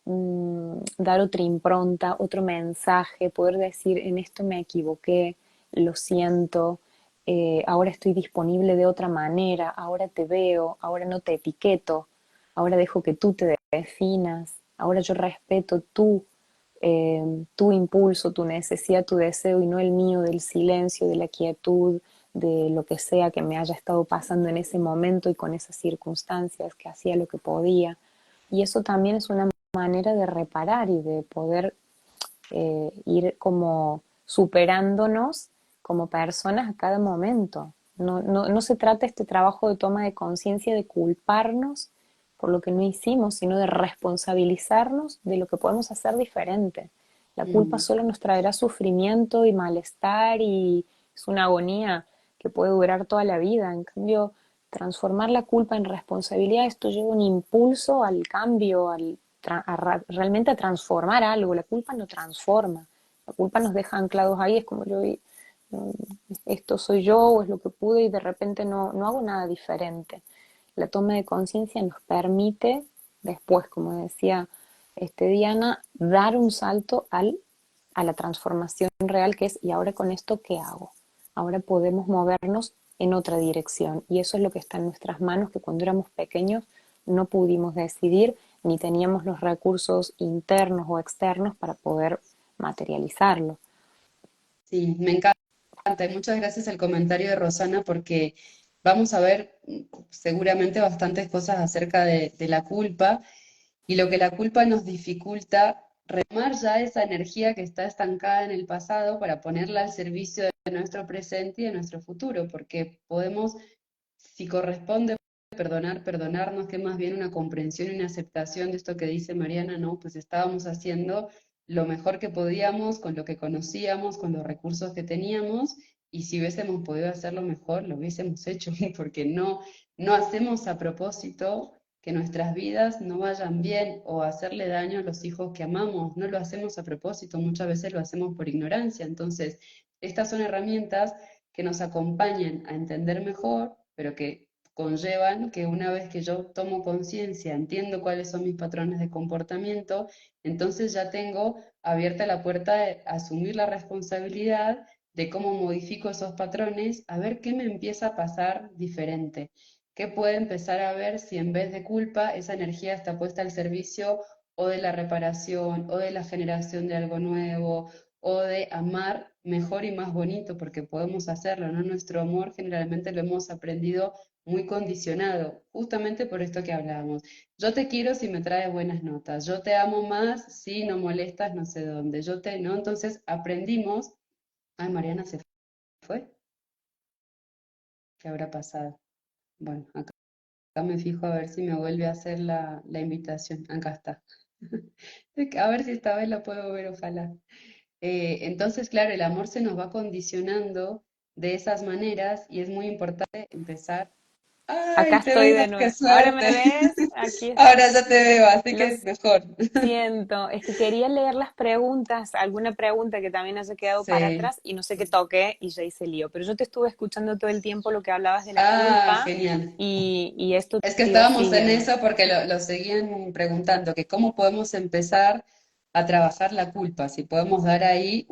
dar otra impronta, otro mensaje, poder decir, en esto me equivoqué, lo siento, ahora estoy disponible de otra manera, ahora te veo, ahora no te etiqueto, ahora dejo que tú te definas, ahora yo respeto tu impulso, tu necesidad, tu deseo y no el mío del silencio, de la quietud, de lo que sea que me haya estado pasando en ese momento y con esas circunstancias, que hacía lo que podía. Y eso también es una manera de reparar y de poder ir como superándonos como personas a cada momento. No se trata este trabajo de toma de conciencia de culparnos por lo que no hicimos, sino de responsabilizarnos de lo que podemos hacer diferente. La culpa Mm. solo nos traerá sufrimiento y malestar y es una agonía que puede durar toda la vida. En cambio, transformar la culpa en responsabilidad, esto lleva un impulso al cambio, realmente a transformar algo. La culpa no transforma, la culpa nos deja anclados ahí, es como yo, esto soy yo o es lo que pude y de repente no hago nada diferente. La toma de conciencia nos permite después, como decía Diana, dar un salto a la transformación real que es, ¿y ahora con esto qué hago? Ahora podemos movernos en otra dirección y eso es lo que está en nuestras manos, que cuando éramos pequeños no pudimos decidir ni teníamos los recursos internos o externos para poder materializarlo. Sí, me encanta. Y muchas gracias al comentario de Rosana porque vamos a ver seguramente bastantes cosas acerca de la culpa y lo que la culpa nos dificulta retomar ya esa energía que está estancada en el pasado para ponerla al servicio de nuestro presente y de nuestro futuro, porque podemos, si corresponde, perdonar, perdonarnos, que es más bien una comprensión y una aceptación de esto que dice Mariana, ¿no? Pues estábamos haciendo lo mejor que podíamos con lo que conocíamos, con los recursos que teníamos, y si hubiésemos podido hacerlo mejor, lo hubiésemos hecho, porque no hacemos a propósito que nuestras vidas no vayan bien o hacerle daño a los hijos que amamos, no lo hacemos a propósito, muchas veces lo hacemos por ignorancia. Entonces, estas son herramientas que nos acompañan a entender mejor, pero que conllevan que una vez que yo tomo conciencia, entiendo cuáles son mis patrones de comportamiento, entonces ya tengo abierta la puerta de asumir la responsabilidad de cómo modifico esos patrones, a ver qué me empieza a pasar diferente, qué puede empezar a ver si en vez de culpa esa energía está puesta al servicio o de la reparación o de la generación de algo nuevo o de amar mejor y más bonito, porque podemos hacerlo, ¿no? Nuestro amor generalmente lo hemos aprendido muy condicionado, justamente por esto que hablábamos. Yo te quiero si me traes buenas notas, yo te amo más si no molestas no sé dónde, ¿no? Entonces aprendimos, ay, Mariana se fue. ¿Qué habrá pasado? Bueno, acá me fijo a ver si me vuelve a hacer la invitación. Acá está. A ver si esta vez la puedo ver, ojalá. Entonces, claro, el amor se nos va condicionando de esas maneras y es muy importante empezar. Acá ¡Ay, te estoy veo! de ¡Qué nuevo. ¿Ahora me suerte! ves? Aquí Ahora estoy. ya te veo, así que Los mejor. siento. Es que quería leer las preguntas, alguna pregunta que también haya quedado para Sí. atrás y no sé qué toqué y ya hice lío. Pero yo te estuve escuchando todo el tiempo lo que hablabas de la Ah, culpa genial. y esto Es que te iba estábamos en siguiendo. eso porque lo seguían preguntando, que cómo podemos empezar a trabajar la culpa, si podemos dar ahí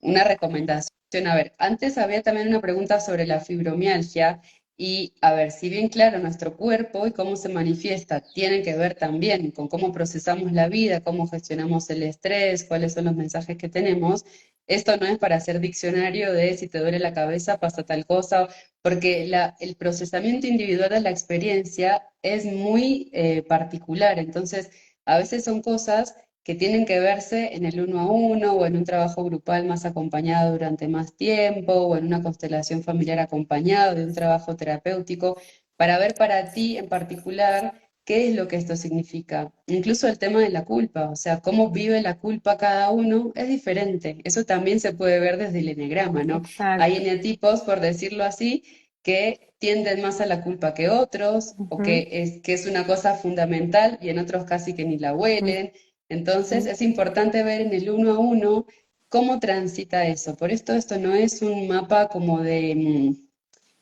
una recomendación. A ver, antes había también una pregunta sobre la fibromialgia y, a ver, si bien claro, nuestro cuerpo y cómo se manifiesta tiene que ver también con cómo procesamos la vida, cómo gestionamos el estrés, cuáles son los mensajes que tenemos. Esto no es para hacer diccionario de si te duele la cabeza, pasa tal cosa, porque el procesamiento individual de la experiencia es muy particular, entonces a veces son cosas que tienen que verse en el uno a uno o en un trabajo grupal más acompañado durante más tiempo o en una constelación familiar acompañado de un trabajo terapéutico para ver para ti en particular qué es lo que esto significa. Incluso el tema de la culpa, o sea, cómo vive la culpa cada uno es diferente. Eso también se puede ver desde el enegrama, ¿no? Hay Exacto. eneatipos, por decirlo así, que tienden más a la culpa que otros, o Ujú, que es una cosa fundamental y en otros casi que ni la ujú, huelen. Entonces ujú. es importante ver en el uno a uno cómo transita eso. Por esto no es un mapa como de,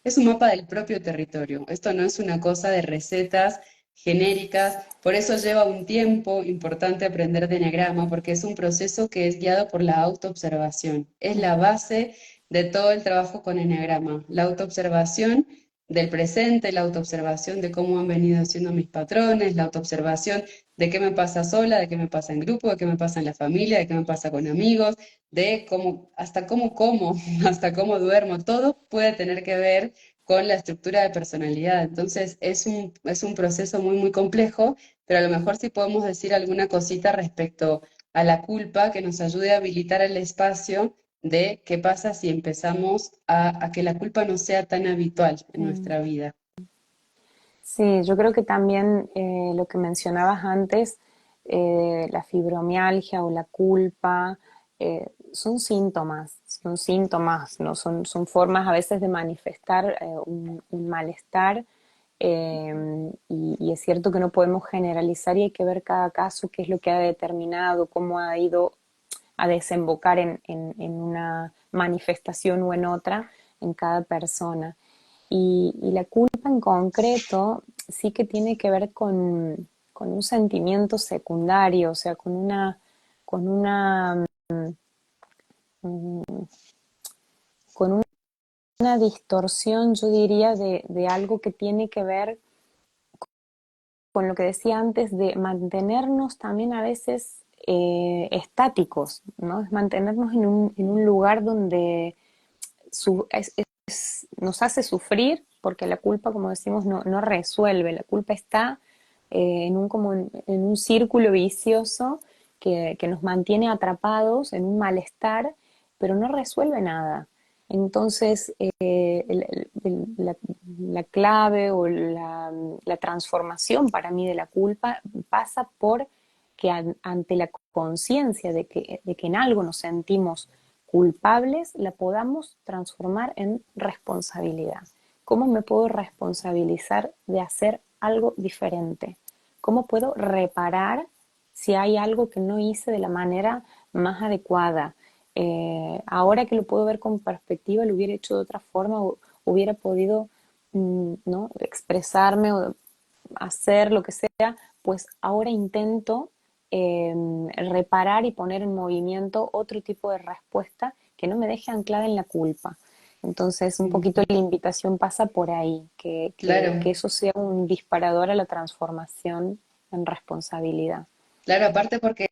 es un mapa del propio territorio. Esto no es una cosa de recetas genéricas. Por eso lleva un tiempo importante aprender de eneagrama, porque es un proceso que es guiado por la autoobservación. Es la base de todo el trabajo con eneagrama. La autoobservación del presente, la autoobservación de cómo han venido siendo mis patrones, la autoobservación de qué me pasa sola, de qué me pasa en grupo, de qué me pasa en la familia, de qué me pasa con amigos, de cómo, hasta cómo como, hasta cómo duermo, todo puede tener que ver con la estructura de personalidad. Entonces, es un proceso muy, muy complejo, pero a lo mejor sí podemos decir alguna cosita respecto a la culpa que nos ayude a habilitar el espacio de qué pasa si empezamos a que la culpa no sea tan habitual en Sí. nuestra vida. Sí, yo creo que también lo que mencionabas antes, la fibromialgia o la culpa, son síntomas, ¿no? Son formas a veces de manifestar un malestar y es cierto que no podemos generalizar y hay que ver cada caso, qué es lo que ha determinado, cómo ha ido a desembocar en una manifestación o en otra en cada persona. Y la culpa en concreto sí que tiene que ver con un sentimiento secundario, o sea, con una, mm, con una distorsión, yo diría, de algo que tiene que ver con lo que decía antes de mantenernos también a veces estáticos, ¿no? Es mantenernos en un lugar donde nos hace sufrir, porque la culpa, como decimos, no resuelve, la culpa está en un círculo vicioso que nos mantiene atrapados en un malestar, pero no resuelve nada. Entonces, la clave o la transformación para mí de la culpa pasa por que ante la conciencia de que en algo nos sentimos culpables, la podamos transformar en responsabilidad. ¿Cómo me puedo responsabilizar de hacer algo diferente? ¿Cómo puedo reparar si hay algo que no hice de la manera más adecuada? Ahora que lo puedo ver con perspectiva, lo hubiera hecho de otra forma, o hubiera podido ¿no? expresarme o hacer lo que sea, pues ahora intento eh, reparar y poner en movimiento otro tipo de respuesta que no me deje anclada en la culpa. Entonces, un poquito la invitación pasa por ahí, que Claro, eso sea un disparador a la transformación en responsabilidad. claro, aparte porque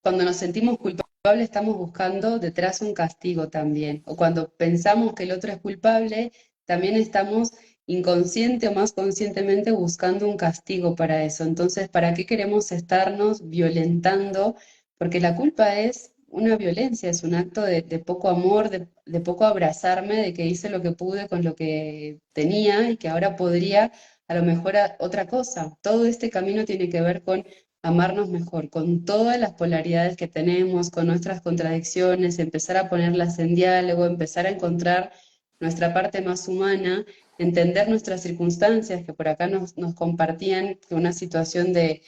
cuando nos sentimos culpables estamos buscando detrás un castigo también. O cuando pensamos que el otro es culpable, también estamos inconsciente o más conscientemente buscando un castigo para eso. Entonces, ¿para qué queremos estarnos violentando? Porque la culpa es una violencia, es un acto de poco amor, de poco abrazarme, de que hice lo que pude con lo que tenía y que ahora podría a lo mejor otra cosa. Todo este camino tiene que ver con amarnos mejor, con todas las polaridades que tenemos, con nuestras contradicciones, empezar a ponerlas en diálogo, empezar a encontrar nuestra parte más humana, entender nuestras circunstancias, que por acá nos compartían que una situación de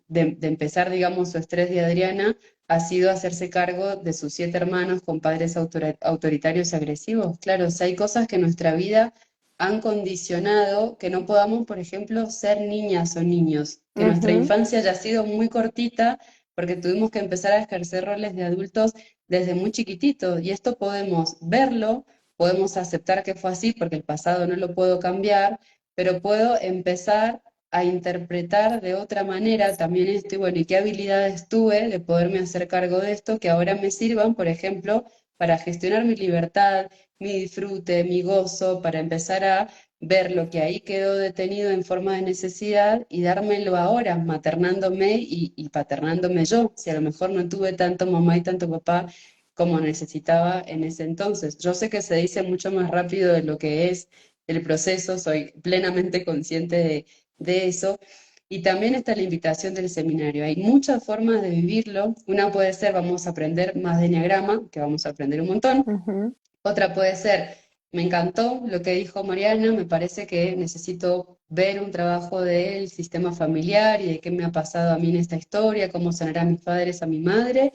empezar, digamos, su estrés de Adriana ha sido hacerse cargo de sus 7 hermanos con padres autoritarios y agresivos. Claro, o sea, hay cosas que en nuestra vida han condicionado que no podamos, por ejemplo, ser niñas o niños, que nuestra Ujú. infancia haya sido muy cortita porque tuvimos que empezar a ejercer roles de adultos desde muy chiquititos. Y esto podemos verlo, podemos aceptar que fue así porque el pasado no lo puedo cambiar, pero puedo empezar a interpretar de otra manera también esto, y bueno, y qué habilidades tuve de poderme hacer cargo de esto que ahora me sirvan, por ejemplo, para gestionar mi libertad, mi disfrute, mi gozo, para empezar a ver lo que ahí quedó detenido en forma de necesidad y dármelo ahora, maternándome y paternándome yo, si a lo mejor no tuve tanto mamá y tanto papá como necesitaba en ese entonces. Yo sé que se dice mucho más rápido de lo que es el proceso, soy plenamente consciente de eso. Y también está la invitación del seminario. Hay muchas formas de vivirlo. Una puede ser, vamos a aprender más de enneagrama, que vamos a aprender un montón. Ujú. Otra puede ser, me encantó lo que dijo Mariana, me parece que necesito ver un trabajo del sistema familiar y de qué me ha pasado a mí en esta historia, cómo sanar a mis padres, a mi madre,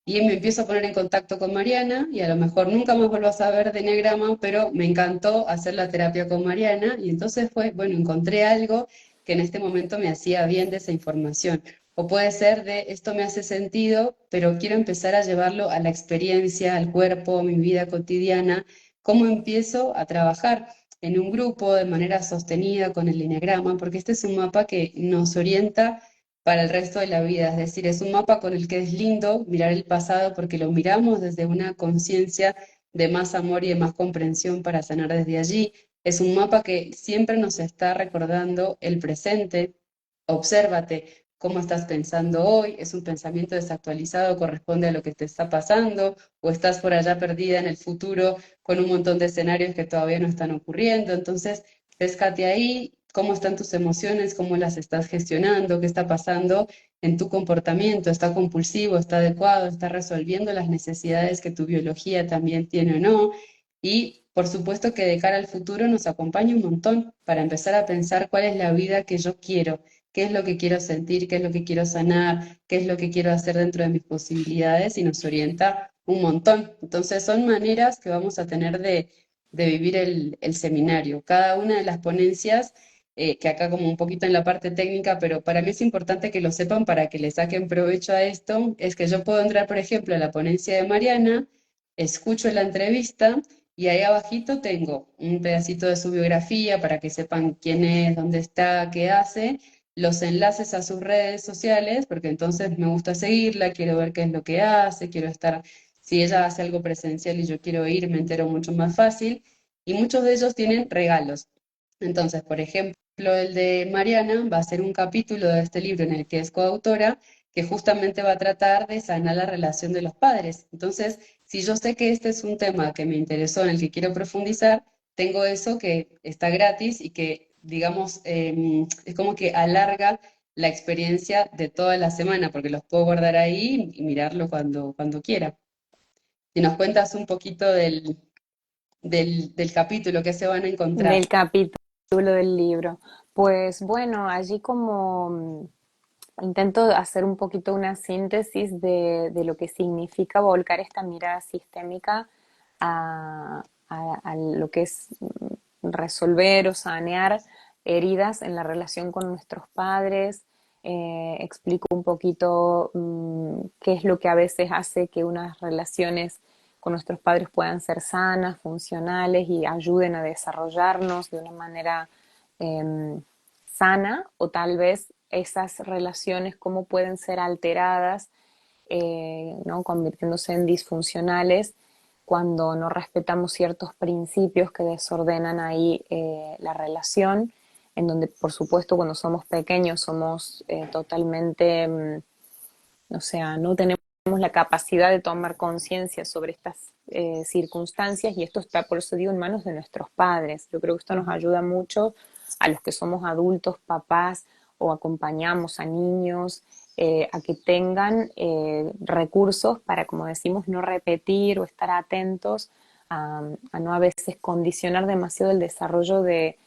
y me empiezo a poner en contacto con Mariana y a lo mejor nunca más vuelvo a saber de enneagrama, pero me encantó hacer la terapia con Mariana y entonces fue, bueno, encontré algo que en este momento me hacía bien de esa información. O puede ser de esto me hace sentido, pero quiero empezar a llevarlo a la experiencia, al cuerpo, a mi vida cotidiana. ¿Cómo empiezo a trabajar en un grupo de manera sostenida con el enneagrama? Porque este es un mapa que nos orienta para el resto de la vida. Es decir, es un mapa con el que es lindo mirar el pasado porque lo miramos desde una conciencia de más amor y de más comprensión para sanar desde allí. Es un mapa que siempre nos está recordando el presente. Obsérvate cómo estás pensando hoy. Es un pensamiento desactualizado, corresponde a lo que te está pasando, o estás por allá perdida en el futuro con un montón de escenarios que todavía no están ocurriendo. Entonces, péscate ahí, cómo están tus emociones, cómo las estás gestionando, qué está pasando en tu comportamiento, está compulsivo, está adecuado, está resolviendo las necesidades que tu biología también tiene o no. Y por supuesto que de cara al futuro nos acompaña un montón para empezar a pensar cuál es la vida que yo quiero, qué es lo que quiero sentir, qué es lo que quiero sanar, qué es lo que quiero hacer dentro de mis posibilidades y nos orienta un montón. Entonces son maneras que vamos a tener de vivir el seminario. Cada una de las ponencias, que acá como un poquito en la parte técnica, pero para mí es importante que lo sepan para que le saquen provecho a esto, es que yo puedo entrar, por ejemplo, a la ponencia de Mariana, escucho la entrevista y ahí abajito tengo un pedacito de su biografía para que sepan quién es, dónde está, qué hace, los enlaces a sus redes sociales, porque entonces me gusta seguirla, quiero ver qué es lo que hace, quiero estar, si ella hace algo presencial y yo quiero ir, me entero mucho más fácil, y muchos de ellos tienen regalos. Entonces, por ejemplo, el de Mariana va a ser un capítulo de este libro en el que es coautora, que justamente va a tratar de sanar la relación de los padres. Entonces, si yo sé que este es un tema que me interesó, en el que quiero profundizar, tengo eso que está gratis y que, digamos, es como que alarga la experiencia de toda la semana, porque los puedo guardar ahí y mirarlo cuando quiera. Si nos cuentas un poquito del capítulo que se van a Del encontrar. capítulo del libro. Pues bueno, allí como intento hacer un poquito una síntesis de lo que significa volcar esta mirada sistémica a lo que es resolver o sanear heridas en la relación con nuestros padres. Explico un poquito qué es lo que a veces hace que unas relaciones con nuestros padres puedan ser sanas, funcionales y ayuden a desarrollarnos de una manera sana, o tal vez esas relaciones cómo pueden ser alteradas, ¿no? Convirtiéndose en disfuncionales cuando no respetamos ciertos principios que desordenan ahí la relación, en donde por supuesto cuando somos pequeños somos totalmente, o sea, no tenemos la capacidad de tomar conciencia sobre estas circunstancias, y esto está, por eso digo, en manos de nuestros padres. Yo creo que esto nos ayuda mucho a los que somos adultos, papás, o acompañamos a niños, a que tengan recursos para, como decimos, no repetir o estar atentos a no a veces condicionar demasiado el desarrollo de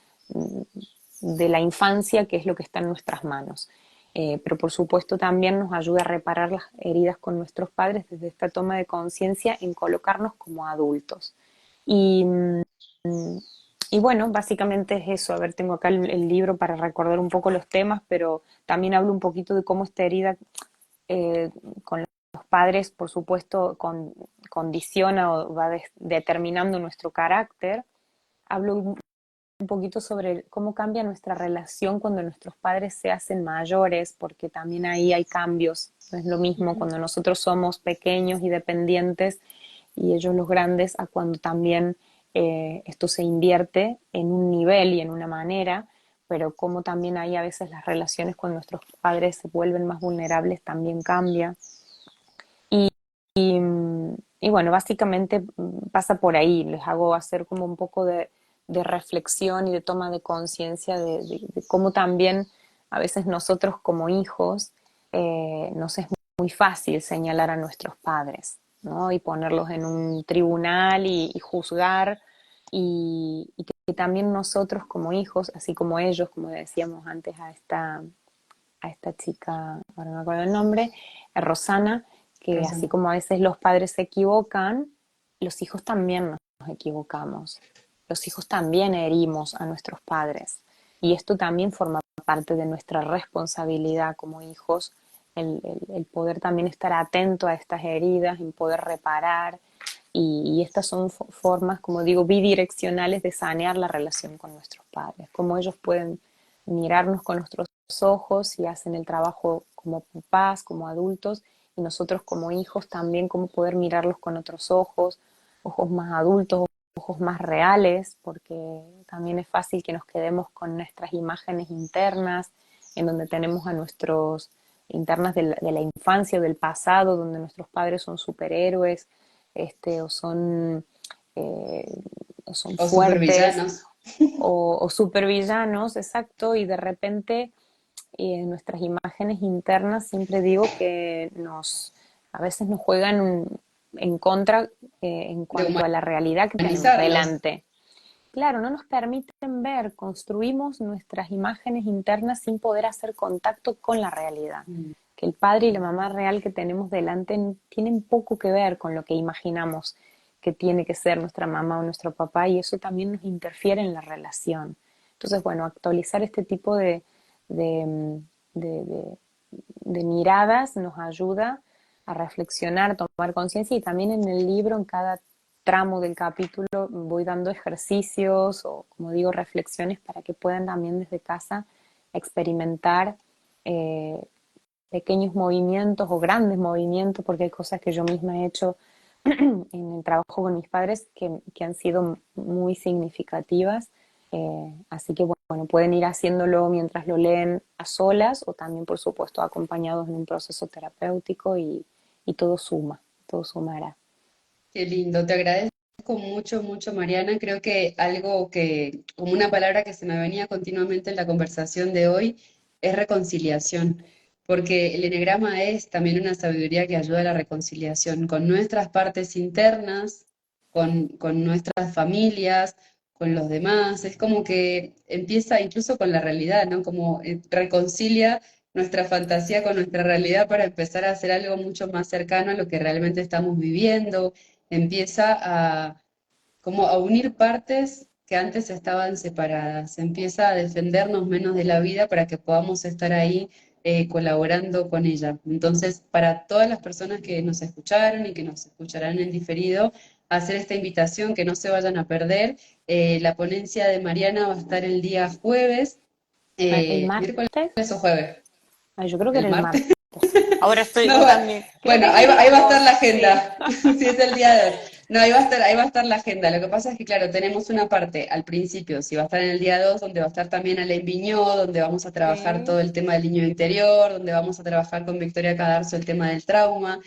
la infancia, que es lo que está en nuestras manos. Pero por supuesto también nos ayuda a reparar las heridas con nuestros padres desde esta toma de conciencia en colocarnos como adultos. Y, y bueno, básicamente es eso. A ver, tengo acá el libro para recordar un poco los temas, pero también hablo un poquito de cómo esta herida eh, con los padres, por supuesto, condiciona o va determinando nuestro carácter. Hablo un poquito sobre cómo cambia nuestra relación cuando nuestros padres se hacen mayores, porque también ahí hay cambios. No es lo mismo cuando nosotros somos pequeños y dependientes y ellos los grandes, a cuando también esto se invierte en un nivel y en una manera, pero como también ahí a veces las relaciones con nuestros padres se vuelven más vulnerables también cambia. Y, y, y bueno, básicamente pasa por ahí. Les hago hacer como un poco de reflexión y de toma de conciencia de cómo también a veces nosotros como hijos nos es muy fácil señalar a nuestros padres, ¿no? Y ponerlos en un tribunal y juzgar, y que también nosotros como hijos, así como ellos, como decíamos antes a esta chica, ahora no me acuerdo el nombre, Rosana, que así Rosana. como a veces los padres se equivocan, los hijos también nos equivocamos. Los hijos también herimos a nuestros padres. Y esto también forma parte de nuestra responsabilidad como hijos, el poder también estar atento a estas heridas, en poder reparar. Y estas son formas, como digo, bidireccionales de sanear la relación con nuestros padres. Como ellos pueden mirarnos con nuestros ojos y hacen el trabajo como papás, como adultos, y nosotros como hijos también cómo poder mirarlos con otros ojos, ojos más adultos, ojos más reales, porque también es fácil que nos quedemos con nuestras imágenes internas, en donde tenemos a nuestros internas de la infancia o del pasado, donde nuestros padres son superhéroes, o son, eh, o son O fuertes, supervillanos. o supervillanos, exacto, y de repente en nuestras imágenes internas siempre digo que a veces nos juegan en contra en De cuanto a la realidad que tenemos humanizarlos. delante. Claro, no nos permiten ver, construimos nuestras imágenes internas sin poder hacer contacto con la realidad. Mm. Que el padre y la mamá real que tenemos delante tienen poco que ver con lo que imaginamos que tiene que ser nuestra mamá o nuestro papá, y eso también nos interfiere en la relación. Entonces, bueno, actualizar este tipo de, de, de, de miradas nos ayuda a reflexionar, tomar conciencia, y también en el libro, en cada tramo del capítulo, voy dando ejercicios o, como digo, reflexiones para que puedan también desde casa experimentar eh, pequeños movimientos o grandes movimientos, porque hay cosas que yo misma he hecho en el trabajo con mis padres que han sido muy significativas. Así que bueno, pueden ir haciéndolo mientras lo leen a solas, o también, por supuesto, acompañados en un proceso terapéutico, y todo suma, todo sumará. Qué lindo, te agradezco mucho, mucho, Mariana. Creo que algo que, como una palabra que se me venía continuamente en la conversación de hoy, es reconciliación, porque el enegrama es también una sabiduría que ayuda a la reconciliación con nuestras partes internas, con nuestras familias, con los demás. Es como que empieza incluso con la realidad, ¿no? Como reconcilia nuestra fantasía con nuestra realidad para empezar a hacer algo mucho más cercano a lo que realmente estamos viviendo, empieza como a unir partes que antes estaban separadas, empieza a defendernos menos de la vida para que podamos estar ahí colaborando con ella. Entonces, para todas las personas que nos escucharon y que nos escucharán en diferido, hacer esta invitación que no se vayan a perder. La ponencia de Mariana va a estar el día jueves, ¿El miércoles martes? o jueves, Ay, yo creo que el era el martes. martes. Ahora estoy, No, yo también. Creo bueno, que es el ahí día va a estar 2, la sí. agenda, si es el día 2. No, ahí va a estar la agenda. Lo que pasa es que, claro, tenemos una parte al principio, si va a estar en el día 2, donde va a estar también Alain Viñó, donde vamos a trabajar todo Sí. el tema del niño interior, donde vamos a trabajar con Victoria Cadarzo el tema del trauma,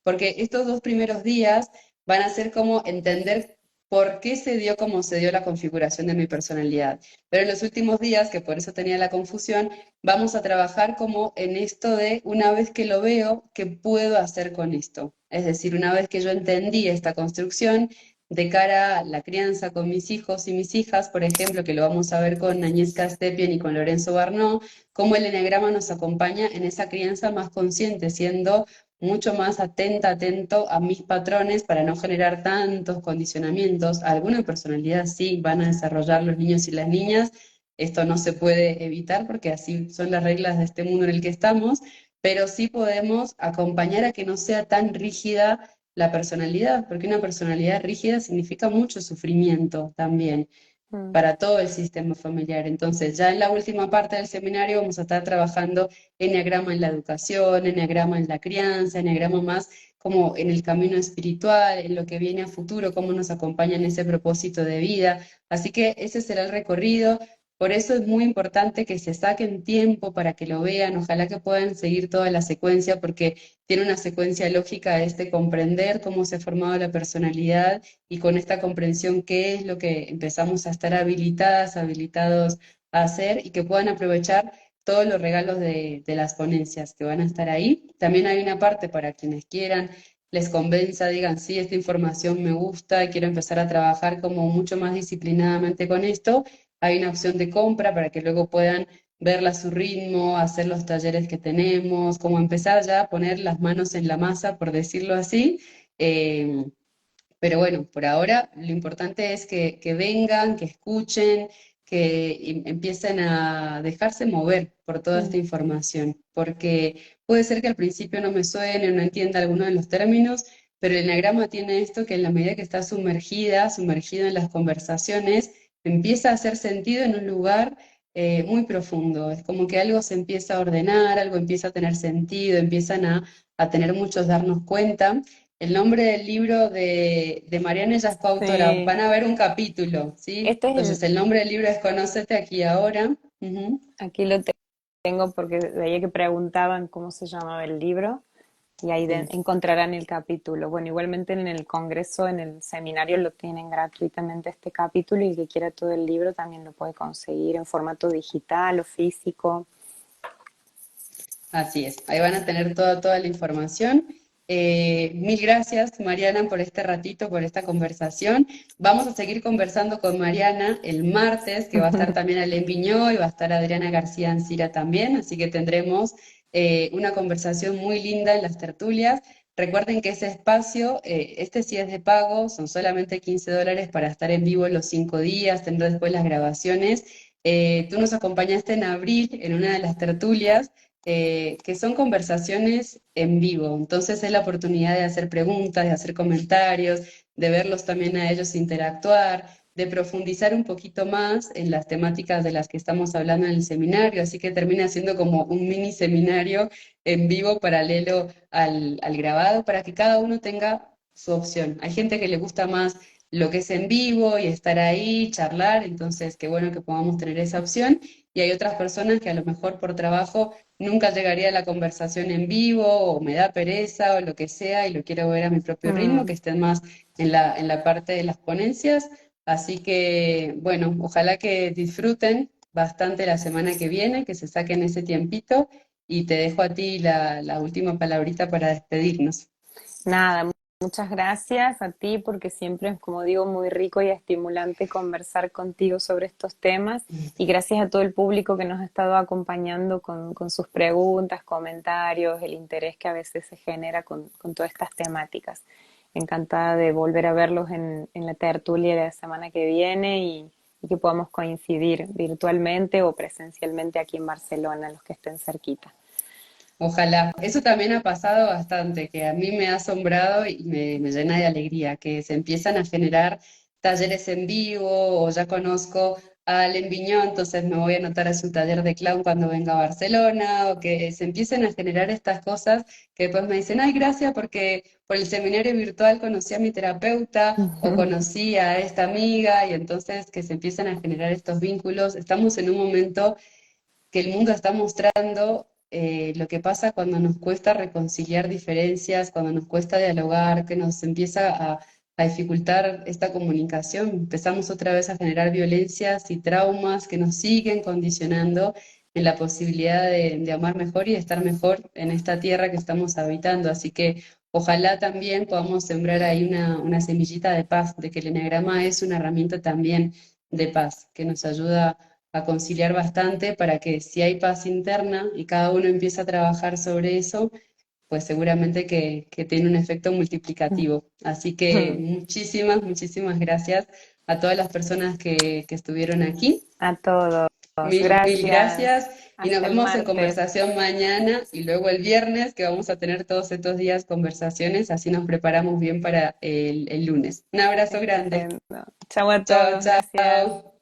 porque estos 2 primeros días van a ser como entender por qué se dio como se dio la configuración de mi personalidad. Pero en los últimos días, que por eso tenía la confusión, vamos a trabajar como en esto de una vez que lo veo, ¿qué puedo hacer con esto? Es decir, una vez que yo entendí esta construcción de cara a la crianza con mis hijos y mis hijas, por ejemplo, que lo vamos a ver con Agnieszka Stepien y con Lorenzo Barnó, cómo el enegrama nos acompaña en esa crianza más consciente, siendo mucho más atento a mis patrones para no generar tantos condicionamientos. Alguna personalidad sí van a desarrollar los niños y las niñas, esto no se puede evitar porque así son las reglas de este mundo en el que estamos, pero sí podemos acompañar a que no sea tan rígida la personalidad, porque una personalidad rígida significa mucho sufrimiento también Mm. para todo el sistema familiar. Entonces, ya en la última parte del seminario vamos a estar trabajando enneagrama en la educación, enneagrama en la crianza, enneagrama más como en el camino espiritual, en lo que viene a futuro, cómo nos acompaña en ese propósito de vida. Así que ese será el recorrido. Por eso es muy importante que se saquen tiempo para que lo vean, ojalá que puedan seguir toda la secuencia, porque tiene una secuencia lógica este comprender cómo se ha formado la personalidad y con esta comprensión qué es lo que empezamos a estar habilitadas, habilitados a hacer y que puedan aprovechar todos los regalos de las ponencias que van a estar ahí. También hay una parte para quienes quieran, les convenza, digan, sí, esta información me gusta, quiero empezar a trabajar como mucho más disciplinadamente con esto. Hay una opción de compra para que luego puedan verla a su ritmo, hacer los talleres que tenemos, como empezar ya a poner las manos en la masa, por decirlo así. Eh, pero bueno, por ahora lo importante es que vengan, que escuchen, que empiecen a dejarse mover por toda esta Mm. información, porque puede ser que al principio no me suene, no entienda alguno de los términos, pero el enagrama tiene esto que en la medida que está sumergida, sumergido en las conversaciones, empieza a hacer sentido en un lugar muy profundo. Es como que algo se empieza a ordenar, algo empieza a tener sentido, empiezan a tener muchos darnos cuenta. El nombre del libro de Mariana, ella es coautora. Sí, Van a ver un capítulo, ¿sí? este es Entonces, el nombre del libro es Conócete aquí y ahora. Ujú. aquí lo tengo porque veía que preguntaban cómo se llamaba el libro y ahí Sí. encontrarán el capítulo. Bueno, igualmente en el congreso, en el seminario lo tienen gratuitamente este capítulo y el que quiera todo el libro también lo puede conseguir en formato digital o físico. Así es, ahí van a tener toda la información. Mil gracias, Mariana, por este ratito, por esta conversación. Vamos a seguir conversando con Mariana el martes, que va a estar también Alain Viñó y va a estar Adriana García Ancira también, así que tendremos una conversación muy linda en las tertulias. Recuerden que ese espacio, este sí es de pago, son solamente $15 para estar en vivo los 5 días, tendrá después las grabaciones. Tú nos acompañaste en abril en una de las tertulias que son conversaciones en vivo. Entonces es la oportunidad de hacer preguntas, de hacer comentarios, de verlos también a ellos interactuar, de profundizar un poquito más en las temáticas de las que estamos hablando en el seminario. Así que termina siendo como un mini seminario en vivo paralelo al grabado para que cada uno tenga su opción. Hay gente que le gusta más lo que es en vivo y estar ahí, charlar, entonces qué bueno que podamos tener esa opción. Y hay otras personas que a lo mejor por trabajo nunca llegaría a la conversación en vivo o me da pereza o lo que sea y lo quiero ver a mi propio ritmo, que Mm. estén más en la parte de las ponencias. Así que, bueno, ojalá que disfruten bastante la semana que viene, que se saquen ese tiempito y te dejo a ti la última palabrita para despedirnos. Nada, muchas gracias a ti porque siempre es, como digo, muy rico y estimulante conversar contigo sobre estos temas y gracias a todo el público que nos ha estado acompañando con sus preguntas, comentarios, el interés que a veces se genera con todas estas temáticas. Encantada de volver a verlos en la tertulia de la semana que viene y que podamos coincidir virtualmente o presencialmente aquí en Barcelona, los que estén cerquita. Ojalá. Eso también ha pasado bastante, que a mí me ha asombrado y me llena de alegría, que se empiezan a generar talleres en vivo o ya conozco a Allen Viñón, entonces me voy a anotar a su taller de clown cuando venga a Barcelona, o que se empiecen a generar estas cosas que después me dicen, ay, gracias porque por el seminario virtual conocí a mi terapeuta o conocí a esta amiga y entonces que se empiezan a generar estos vínculos. Estamos en un momento que el mundo está mostrando lo que pasa cuando nos cuesta reconciliar diferencias, cuando nos cuesta dialogar, que nos empieza a dificultar esta comunicación, empezamos otra vez a generar violencias y traumas que nos siguen condicionando en la posibilidad de amar mejor y de estar mejor en esta tierra que estamos habitando. Así que ojalá también podamos sembrar ahí una semillita de paz, de que el eneagrama es una herramienta también de paz, que nos ayuda a conciliar bastante para que si hay paz interna y cada uno empieza a trabajar sobre eso, pues seguramente que tiene un efecto multiplicativo. Así que muchísimas, muchísimas gracias a todas las personas que estuvieron aquí. A todos, Mil gracias. gracias y nos Hasta el vemos en martes. conversación mañana y luego el viernes, que vamos a tener todos estos días conversaciones, así nos preparamos bien para el lunes. Un abrazo grande. Estupendo. Chau a Chao, todos, gracias. chao.